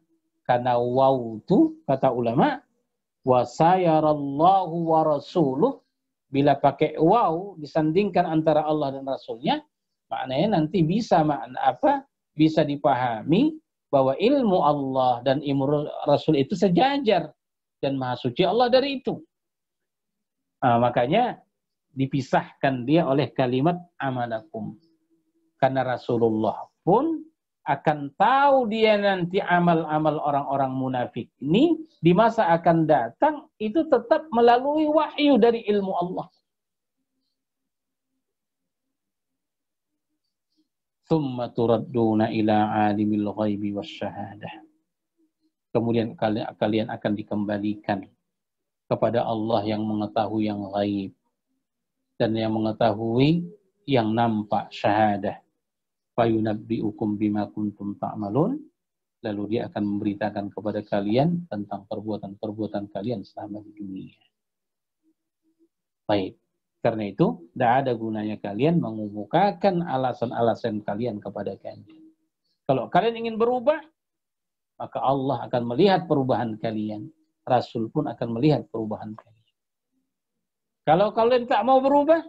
S1: Karena waw itu, kata ulama, wa sayarallahu wa rasuluh, bila pakai waw, disandingkan antara Allah dan Rasulnya, maknanya nanti bisa bisa dipahami bahwa ilmu Allah dan ilmu Rasul itu sejajar, dan maha suci Allah dari itu. Makanya dipisahkan dia oleh kalimat amalakum. Karena Rasulullah pun akan tahu dia nanti amal-amal orang-orang munafik ini di masa akan datang itu tetap melalui wahyu dari ilmu Allah. Tsumma turadduna ila alimil ghaibi wasyahadah. Kemudian kalian akan dikembalikan kepada Allah yang mengetahui yang gaib. dan yang mengetahui yang nampak, syahadah. Fayunabbi'ukum bima kuntum ta'malun, lalu dia akan memberitakan kepada kalian tentang perbuatan-perbuatan kalian selama di dunia. Baik. Karena itu, tidak ada gunanya kalian mengemukakan alasan-alasan kalian kepada kalian. Kalau kalian ingin berubah, maka Allah akan melihat perubahan kalian. Rasul pun akan melihat perubahan kalian. Kalau kalian tak mau berubah,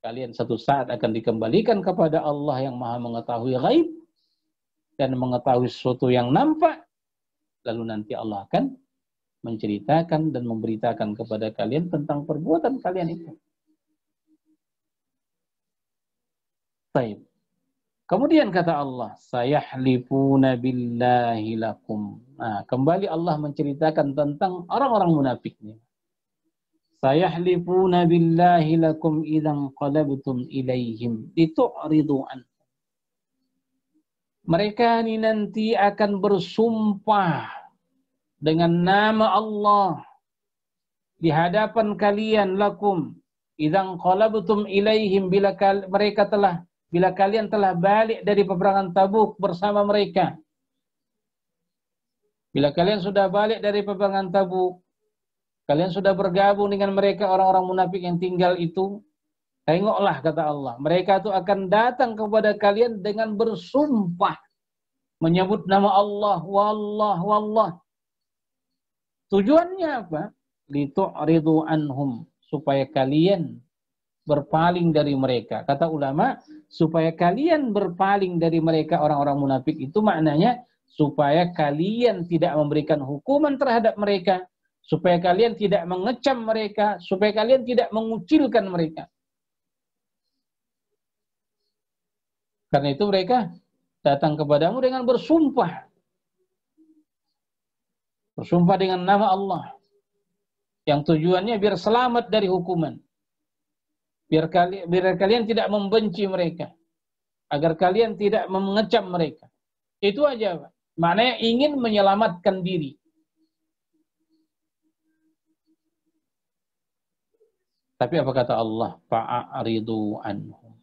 S1: kalian satu saat akan dikembalikan kepada Allah yang Maha mengetahui ghaib dan mengetahui sesuatu yang nampak. Lalu nanti Allah akan menceritakan dan memberitakan kepada kalian tentang perbuatan kalian itu. Baik. Kemudian kata Allah, sayahlifuna billahi lakum. Nah, kembali Allah menceritakan tentang orang-orang munafiknya. Sayahlifuna billahi lakum idzan qalabtum ilaihim litu'ridu an. Mereka ini nanti akan bersumpah dengan nama Allah di hadapan kalian, lakum idzan qalabtum ilaihim, bila kalian telah balik dari peperangan Tabuk bersama mereka. Bila kalian sudah balik dari peperangan Tabuk, kalian sudah bergabung dengan mereka, orang-orang munafik yang tinggal itu, tengoklah kata Allah, mereka itu akan datang kepada kalian dengan bersumpah, menyebut nama Allah, wallah, wallah. Tujuannya apa? Litu'ridu anhum, supaya kalian berpaling dari mereka. Kata ulama, supaya kalian berpaling dari mereka orang-orang munafik itu maknanya supaya kalian tidak memberikan hukuman terhadap mereka, supaya kalian tidak mengecam mereka, supaya kalian tidak mengucilkan mereka. Karena itu mereka datang kepadamu dengan bersumpah. Bersumpah dengan nama Allah. Yang tujuannya biar selamat dari hukuman. Biar kalian tidak membenci mereka. Agar kalian tidak mengecam mereka. Itu aja, Pak. Maknanya ingin menyelamatkan diri. Tapi apa kata Allah? Fa'aridu anhum.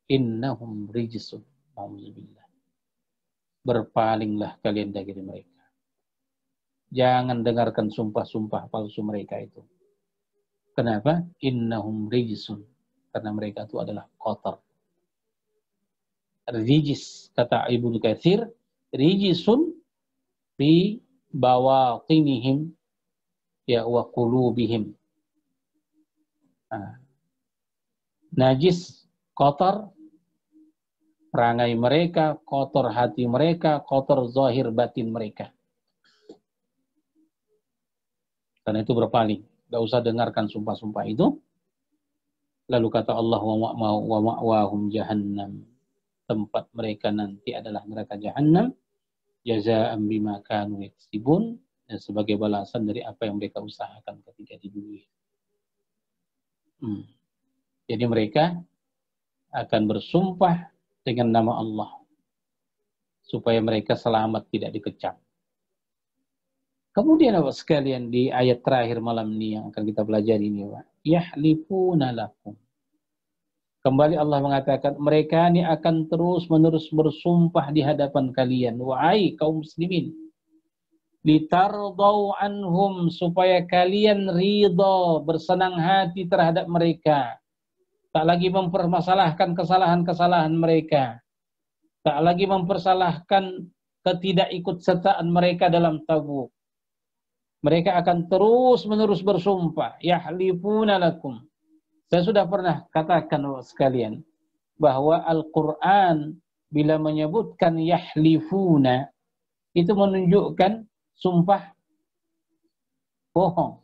S1: Innahum rijsun. Alhamdulillah. Berpalinglah kalian dari mereka. Jangan dengarkan sumpah-sumpah palsu mereka itu. Kenapa? Innahum rijsun. Karena mereka itu adalah kotor. Rijis, kata Ibnu Katsir, rijisun fi bawatinihim ya wa qulubihim. Najis, kotor, perangai mereka, kotor hati mereka, kotor zahir batin mereka. Karena itu berpaling. Tidak usah dengarkan sumpah-sumpah itu. Lalu kata Allah, wa ma'wahum jahannam. Tempat mereka nanti adalah neraka jahannam. Jazaa'an bima kanu yaksibun. Dan sebagai balasan dari apa yang mereka usahakan ketika di dunia. Jadi mereka akan bersumpah dengan nama Allah. Supaya mereka selamat, tidak dikecam. Kemudian Bapak sekalian, di ayat terakhir malam ini yang akan kita pelajari ini, Pak. Yahlifuna lakum. Kembali Allah mengatakan, mereka ini akan terus-menerus bersumpah di hadapan kalian. Wahai kaum muslimin. Litardau anhum, supaya kalian ridha, bersenang hati terhadap mereka. Tak lagi mempermasalahkan kesalahan-kesalahan mereka. Tak lagi mempersalahkan ketidakikutsertaan mereka dalam Tabuk. Mereka akan terus-menerus bersumpah. Yahlifuna lakum. Saya sudah pernah katakan sekalian bahwa Al-Quran bila menyebutkan yahlifuna itu menunjukkan sumpah bohong.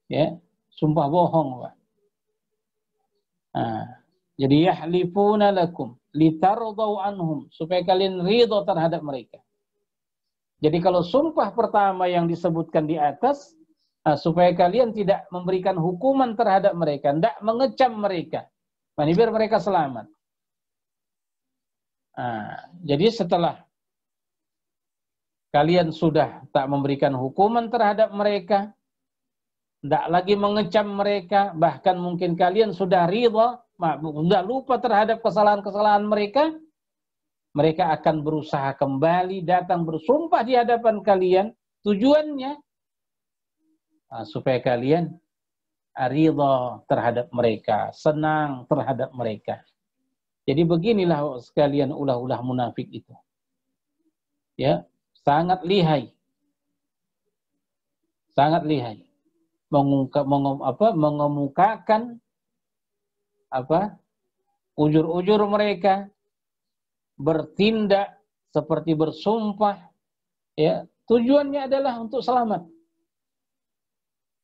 S1: Ya, sumpah bohong, Pak. Jadi yahlifuna lakum litardau anhum, supaya kalian ridha terhadap mereka. Jadi kalau sumpah pertama yang disebutkan di atas, supaya kalian tidak memberikan hukuman terhadap mereka, tidak mengecam mereka, biar mereka selamat. Jadi setelah kalian sudah tak memberikan hukuman terhadap mereka, tidak lagi mengecam mereka, bahkan mungkin kalian sudah ridha, sudah lupa terhadap kesalahan-kesalahan mereka, mereka akan berusaha kembali datang bersumpah di hadapan kalian, tujuannya supaya kalian ridha terhadap mereka, senang terhadap mereka. Jadi beginilah sekalian ulah-ulah munafik itu. Ya, sangat lihai. Sangat lihai. Mengemukakan ujur-ujur mereka, bertindak seperti bersumpah, ya, tujuannya adalah untuk selamat.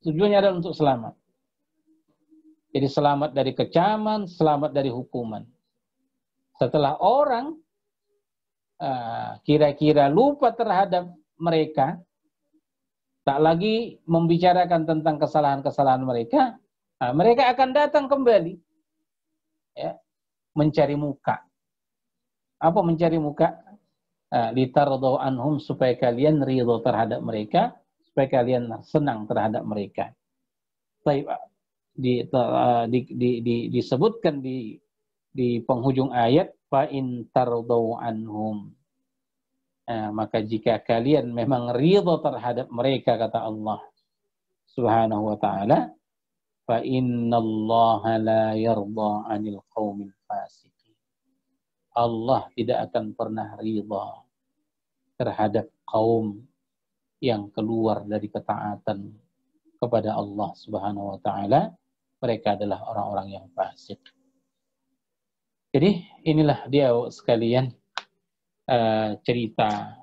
S1: Tujuannya adalah untuk selamat. Jadi selamat dari kecaman, selamat dari hukuman. Setelah orang kira-kira lupa terhadap mereka, tak lagi membicarakan tentang kesalahan-kesalahan mereka, mereka akan datang kembali, ya, mencari muka. Apa mencari muka? Litardau anhum, supaya kalian ridho terhadap mereka, supaya kalian senang terhadap mereka. Disebutkan di penghujung ayat, fa in tardau anhum. Maka jika kalian memang ridho terhadap mereka, kata Allah Subhanahu wa taala, fa innallaha la yarda 'anil qaumil fasiqin. Allah tidak akan pernah ridha terhadap kaum yang keluar dari ketaatan kepada Allah Subhanahu wa taala. Mereka adalah orang-orang yang fasik. Jadi inilah dia sekalian cerita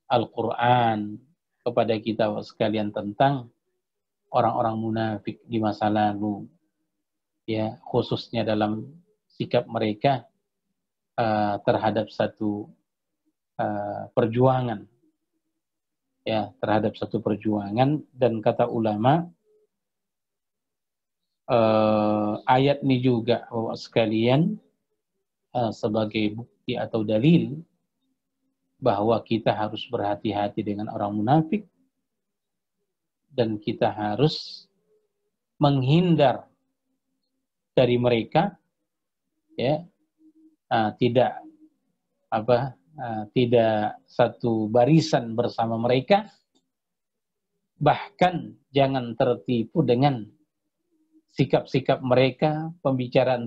S1: Al-Quran kepada kita sekalian tentang orang-orang munafik di masa lalu, ya, khususnya dalam sikap mereka terhadap satu perjuangan, ya, terhadap satu perjuangan. Dan kata ulama, ayat ini juga sekalian sebagai bukti atau dalil bahwa kita harus berhati-hati dengan orang munafik dan kita harus menghindar dari mereka, ya, tidak satu barisan bersama mereka, bahkan jangan tertipu dengan sikap-sikap mereka, pembicaraan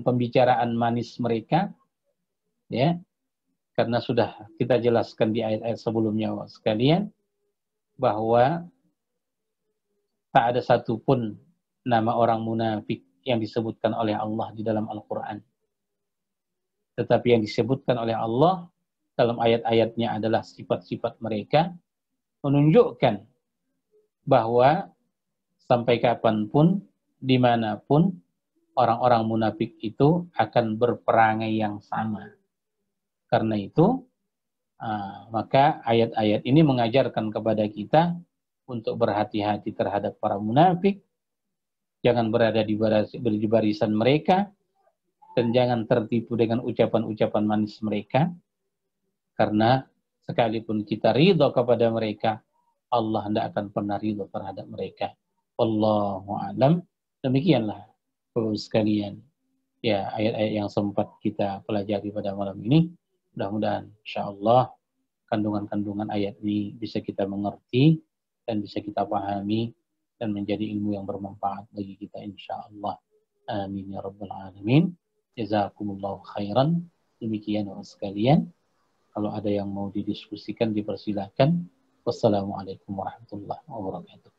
S1: manis mereka, ya. Karena sudah kita jelaskan di ayat-ayat sebelumnya sekalian bahwa tak ada satupun nama orang munafik yang disebutkan oleh Allah di dalam Al-Quran. Tetapi yang disebutkan oleh Allah dalam ayat-ayatnya adalah sifat-sifat mereka, menunjukkan bahwa sampai kapanpun, dimanapun, orang-orang munafik itu akan berperangai yang sama. Karena itu, maka ayat-ayat ini mengajarkan kepada kita untuk berhati-hati terhadap para munafik, jangan berada di barisan mereka, dan jangan tertipu dengan ucapan-ucapan manis mereka, karena sekalipun kita ridho kepada mereka, Allah tidak akan pernah ridho terhadap mereka. Wallahu a'lam. Demikianlah Bapak sekalian, ya, ayat-ayat yang sempat kita pelajari pada malam ini. Mudah-mudahan insyaallah kandungan-kandungan ayat ini bisa kita mengerti dan bisa kita pahami dan menjadi ilmu yang bermanfaat bagi kita insyaallah. Amin ya rabbal alamin. Jazakumullahu khairan. Demikian Bapak sekalian. Kalau ada yang mau didiskusikan dipersilakan. Wassalamualaikum warahmatullahi wabarakatuh.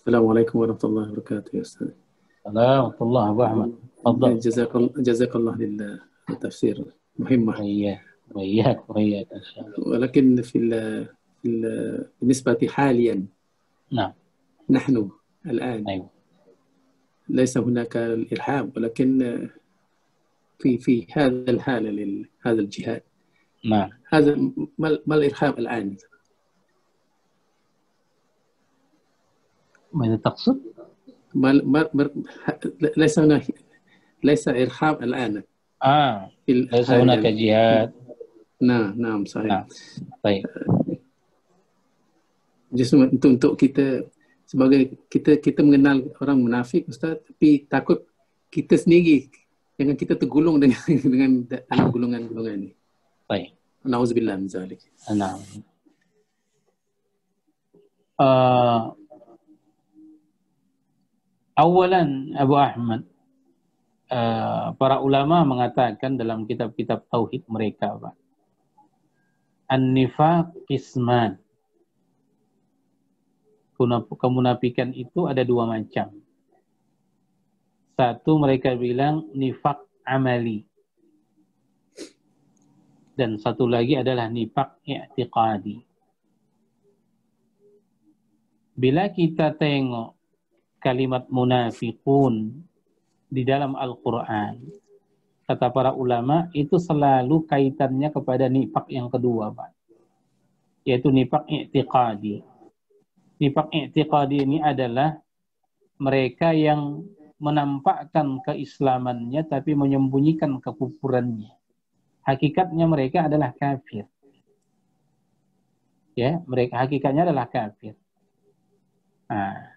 S2: Assalamualaikum warahmatullahi wabarakatuh ya Ustaz.
S1: Assalamualaikum Abu Ahmad. Tafadhal.
S2: جزاك الله للتفسير مهمة.
S1: وإياك إن شاء الله.
S2: ولكن بالنسبة حاليا،
S1: نعم،
S2: نحن الآن
S1: أيوة.
S2: ليس هناك الإرهاب، ولكن في هذا الحالة لهذا الجهاد.
S1: نعم.
S2: هذا ما الإرهاب الآن؟
S1: ماذا تقصد؟
S2: ليس إرهاب الآن.
S1: laisa hunaka jihad.
S2: Nah, sahih.
S1: Baik.
S2: Justru untuk kita sebagai kita mengenal orang munafik, Ustaz, tapi takut kita sendiri jangan kita tergolong dengan dalam golongan-golongan ini.
S1: Baik.
S2: Nauzubillah min zalik.
S1: Nah. Awalan Abu Ahmad, para ulama mengatakan dalam kitab-kitab tauhid mereka, Pak, an-nifaq qisman. Kemunafikan itu ada dua macam. Satu, mereka bilang nifaq amali. Dan satu lagi adalah nifaq i'tiqadi. Bila kita tengok kalimat munafiqun di dalam Al-Quran, kata para ulama, itu selalu kaitannya kepada nifaq yang kedua, Pak. Yaitu nifaq i'tiqadi. Nifaq i'tiqadi ini adalah mereka yang menampakkan keislamannya tapi menyembunyikan kekufurannya. Hakikatnya mereka adalah kafir. Ya, mereka hakikatnya adalah kafir. Nah,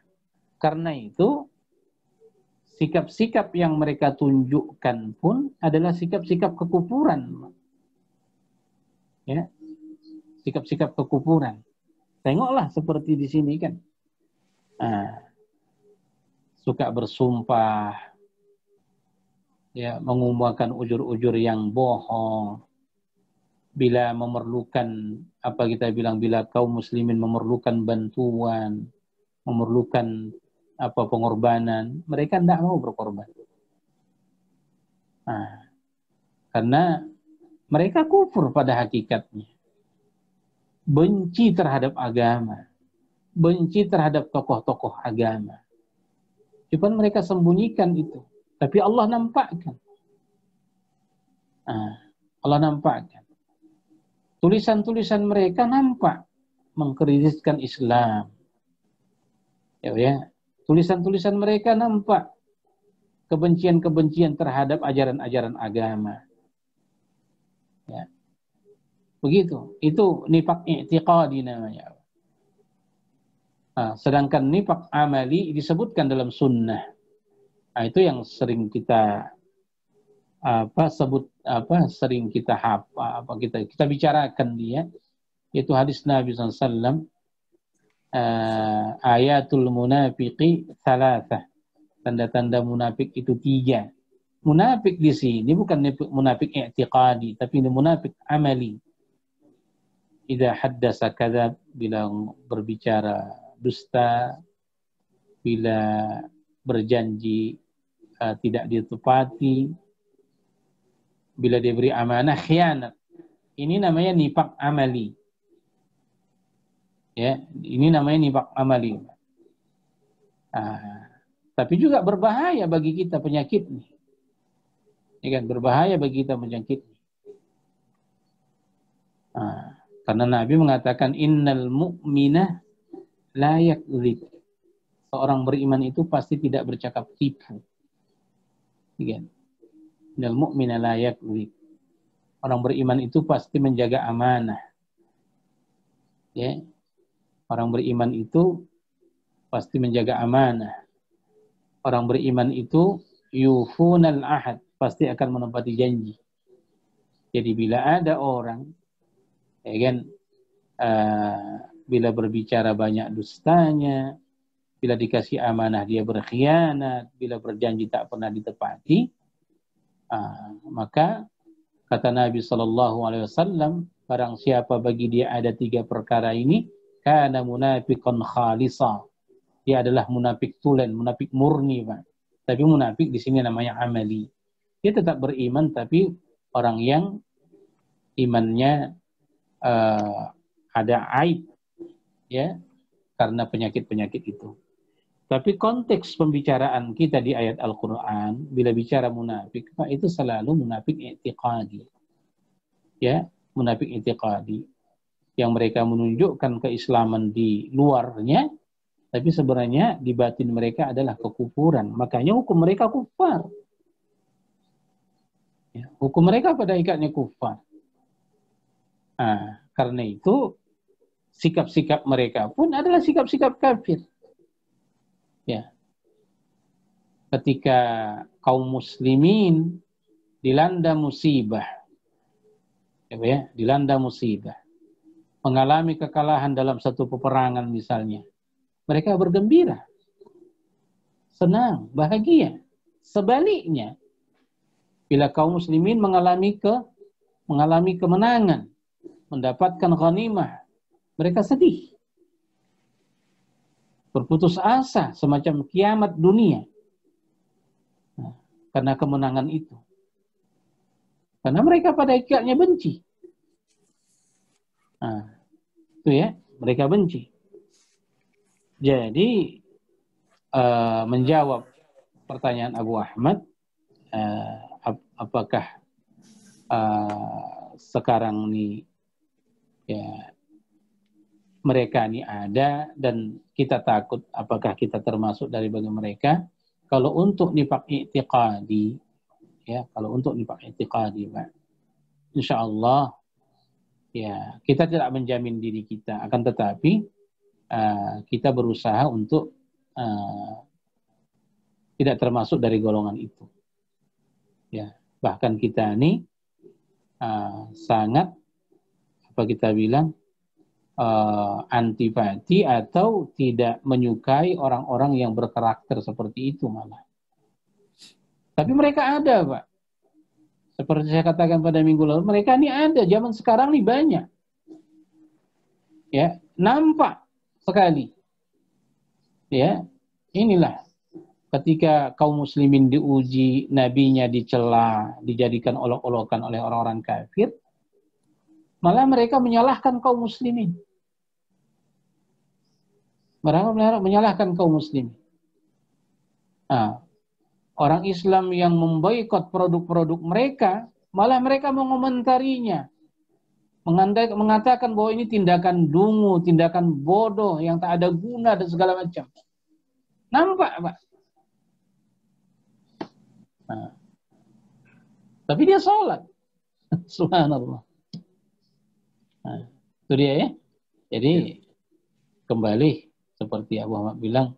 S1: karena itu sikap-sikap yang mereka tunjukkan pun adalah sikap-sikap kekufuran. Ya, sikap-sikap kekufuran. Tengoklah seperti di sini kan. Suka bersumpah, ya, mengumumkan ujur-ujur yang bohong. Bila memerlukan, bila kaum muslimin memerlukan bantuan, memerlukan pengorbanan, mereka tidak mau berkorban. Karena mereka kufur pada hakikatnya. Benci terhadap agama, benci terhadap tokoh-tokoh agama. Cuma mereka sembunyikan itu, tapi Allah nampakkan. Allah nampakkan. Tulisan-tulisan mereka nampak mengkritiskan Islam. Ya. Tulisan-tulisan mereka nampak kebencian-kebencian terhadap ajaran-ajaran agama. Ya. Begitu. Itu nifaq i'tiqadi namanya. Sedangkan nifaq amali disebutkan dalam sunnah. Itu yang sering kita sering kita kita bicarakan dia, yaitu hadis Nabi SAW, ayatul munafiqi thalathah, tanda-tanda munafik itu 3. Munafik di sini bukan munafik i'tiqadi, tapi munafik amali. Idza haddasa kadzab, bila berbicara dusta, bila berjanji tidak ditepati, bila diberi amanah khianat. Ini namanya nifaq amali. Ya, ini namanya nifaq amali. Tapi juga berbahaya bagi kita penyakit ini. Ya kan, berbahaya bagi kita penyakit ini. Karena Nabi mengatakan innal mu'minah la yakdzib. Seorang beriman itu pasti tidak bercakap tipu. Ya kan? Innal mu'mina la yakdzib. Orang beriman itu pasti menjaga amanah. Ya. Orang beriman itu pasti menjaga amanah. Orang beriman itu yufunal ahad, pasti akan menepati janji. Jadi bila ada orang, ya kan, bila berbicara banyak dustanya, bila dikasih amanah dia berkhianat, bila berjanji tak pernah ditepati, maka kata Nabi SAW, barang siapa bagi dia ada 3 perkara ini, kana munafiqan khalisa. Dia adalah munafik tulen, munafik murni, Pak. Tapi munafik di sini namanya amali. Dia tetap beriman, tapi orang yang imannya ada aib, ya, karena penyakit-penyakit itu. Tapi konteks pembicaraan kita di ayat Al-Quran, bila bicara munafik, Pak, itu selalu munafik i'tiqadi. Ya, munafik i'tiqadi. Yang mereka menunjukkan keislaman di luarnya, tapi sebenarnya di batin mereka adalah kekufuran. Makanya hukum mereka kufar. Ya, hukum mereka pada ikatnya kufar. Nah, karena itu sikap-sikap mereka pun adalah sikap-sikap kafir. Ya. Ketika kaum muslimin dilanda musibah, ya, dilanda musibah, mengalami kekalahan dalam satu peperangan misalnya, mereka bergembira, senang, bahagia. Sebaliknya, bila kaum muslimin mengalami kemenangan, mendapatkan ghanimah, mereka sedih, berputus asa, semacam kiamat dunia. Nah, karena kemenangan itu. Karena mereka pada ikatnya benci. Nah, itu ya, mereka benci. Jadi, menjawab pertanyaan Abu Ahmad, apakah sekarang ini ya mereka ini ada dan kita takut apakah kita termasuk dari bagi mereka? Kalau untuk nifaq i'tiqadi, ya, kalau untuk nifaq i'tiqadi, Pak, insyaallah ya kita tidak menjamin diri kita, akan tetapi kita berusaha untuk tidak termasuk dari golongan itu. Ya, bahkan kita ini sangat apa kita bilang antipati atau tidak menyukai orang-orang yang berkarakter seperti itu malah. Tapi mereka ada, Pak. Seperti saya katakan pada minggu lalu, mereka ini ada, zaman sekarang ini banyak. Ya, nampak sekali. Ya, inilah ketika kaum muslimin diuji, nabinya dicela, dijadikan olok-olokan oleh orang-orang kafir, malah mereka menyalahkan kaum muslimin. Mereka menyalahkan kaum muslimin. Nah, orang Islam yang memboikot produk-produk mereka, malah mereka mengomentarinya. Mengatakan bahwa ini tindakan dungu, tindakan bodoh, yang tak ada guna dan segala macam. Nampak, Pak? Nah, tapi dia sholat. Subhanallah. Nah, itu dia ya. Jadi, kembali seperti Abu Ahmad bilang,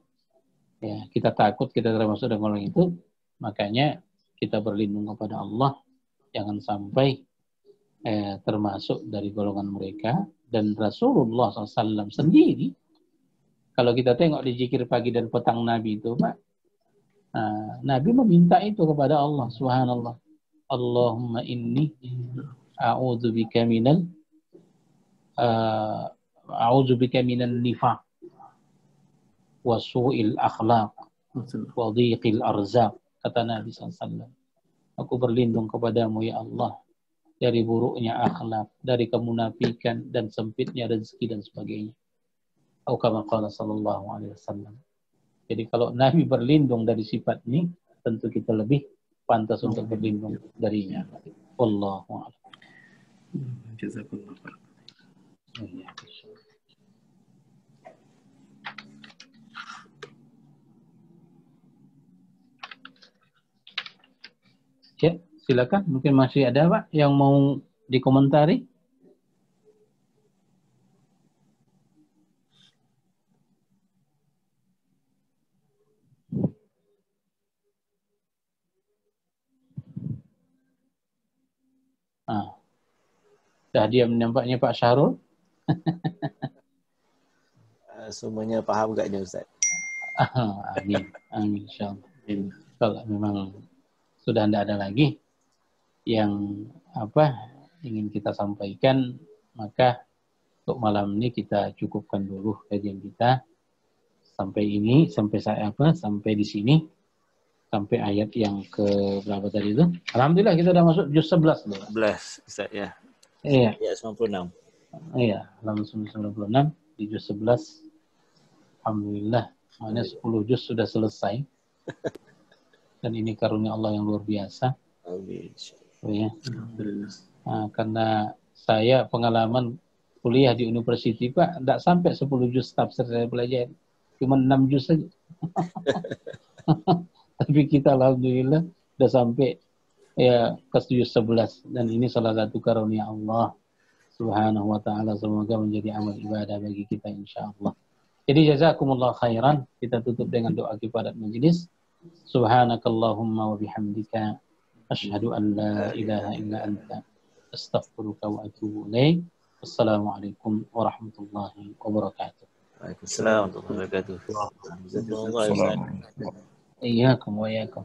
S1: ya kita takut kita termasuk dengan orang itu, makanya kita berlindung kepada Allah, jangan sampai termasuk dari golongan mereka. Dan Rasulullah SAW sendiri, kalau kita tengok di zikir pagi dan petang Nabi itu, Pak, Nabi meminta itu kepada Allah, subhanallah. Allahumma inni a'udzubika minan nifaq wa su'il akhlaq wa dhiqil arzaq, kata Nabi SAW. Aku berlindung kepadamu ya Allah dari buruknya akhlak, dari kemunafikan dan sempitnya rezeki dan sebagainya. Atau kama qala sallallahu alaihi wasallam. Jadi kalau Nabi berlindung dari sifat ini, tentu kita lebih pantas untuk berlindung darinya. Wallahu a'lam.
S2: Jazakallah.
S1: Ya, silakan. Mungkin masih ada, Pak, yang mau dikomentari? Dah diam nampaknya Pak Syahrul.
S3: Semuanya paham agaknya, Ustaz.
S1: Amin. Amin, insyaallah. Kalau memang sudah tidak ada lagi yang ingin kita sampaikan, maka untuk malam ini kita cukupkan dulu kajian kita sampai di sini, sampai ayat yang ke berapa tadi itu? Alhamdulillah kita sudah masuk juz 11 loh.
S3: 11, Ustaz ya.
S1: Iya.
S3: Ayat 96.
S1: Iya, halaman 96 di juz 11. Alhamdulillah, maknanya 10 juz sudah selesai. Dan ini karunia Allah yang luar biasa.
S3: Amin.
S1: Oh, ya. Nah, karena saya pengalaman kuliah di university, Pak, tidak sampai 10 juz tafsir saya belajar. Cuma 6 juz saja. Tapi kita alhamdulillah sudah sampai ya ke-11 dan ini salah satu karunia Allah Subhanahu wa taala, semoga menjadi amal ibadah bagi kita insyaallah. Jadi jazakumullah khairan, kita tutup dengan doa kifadat majlis. Subhanakallahumma wa bihamdika asyhadu an la ilaha illa anta astaghfiruka wa atubu ilaik. Assalamualaikum warahmatullahi wabarakatuh.
S3: Waalaikumsalam warahmatullahi wabarakatuh.
S4: Assalamualaikum.
S1: Iyyakum wa iyyakum.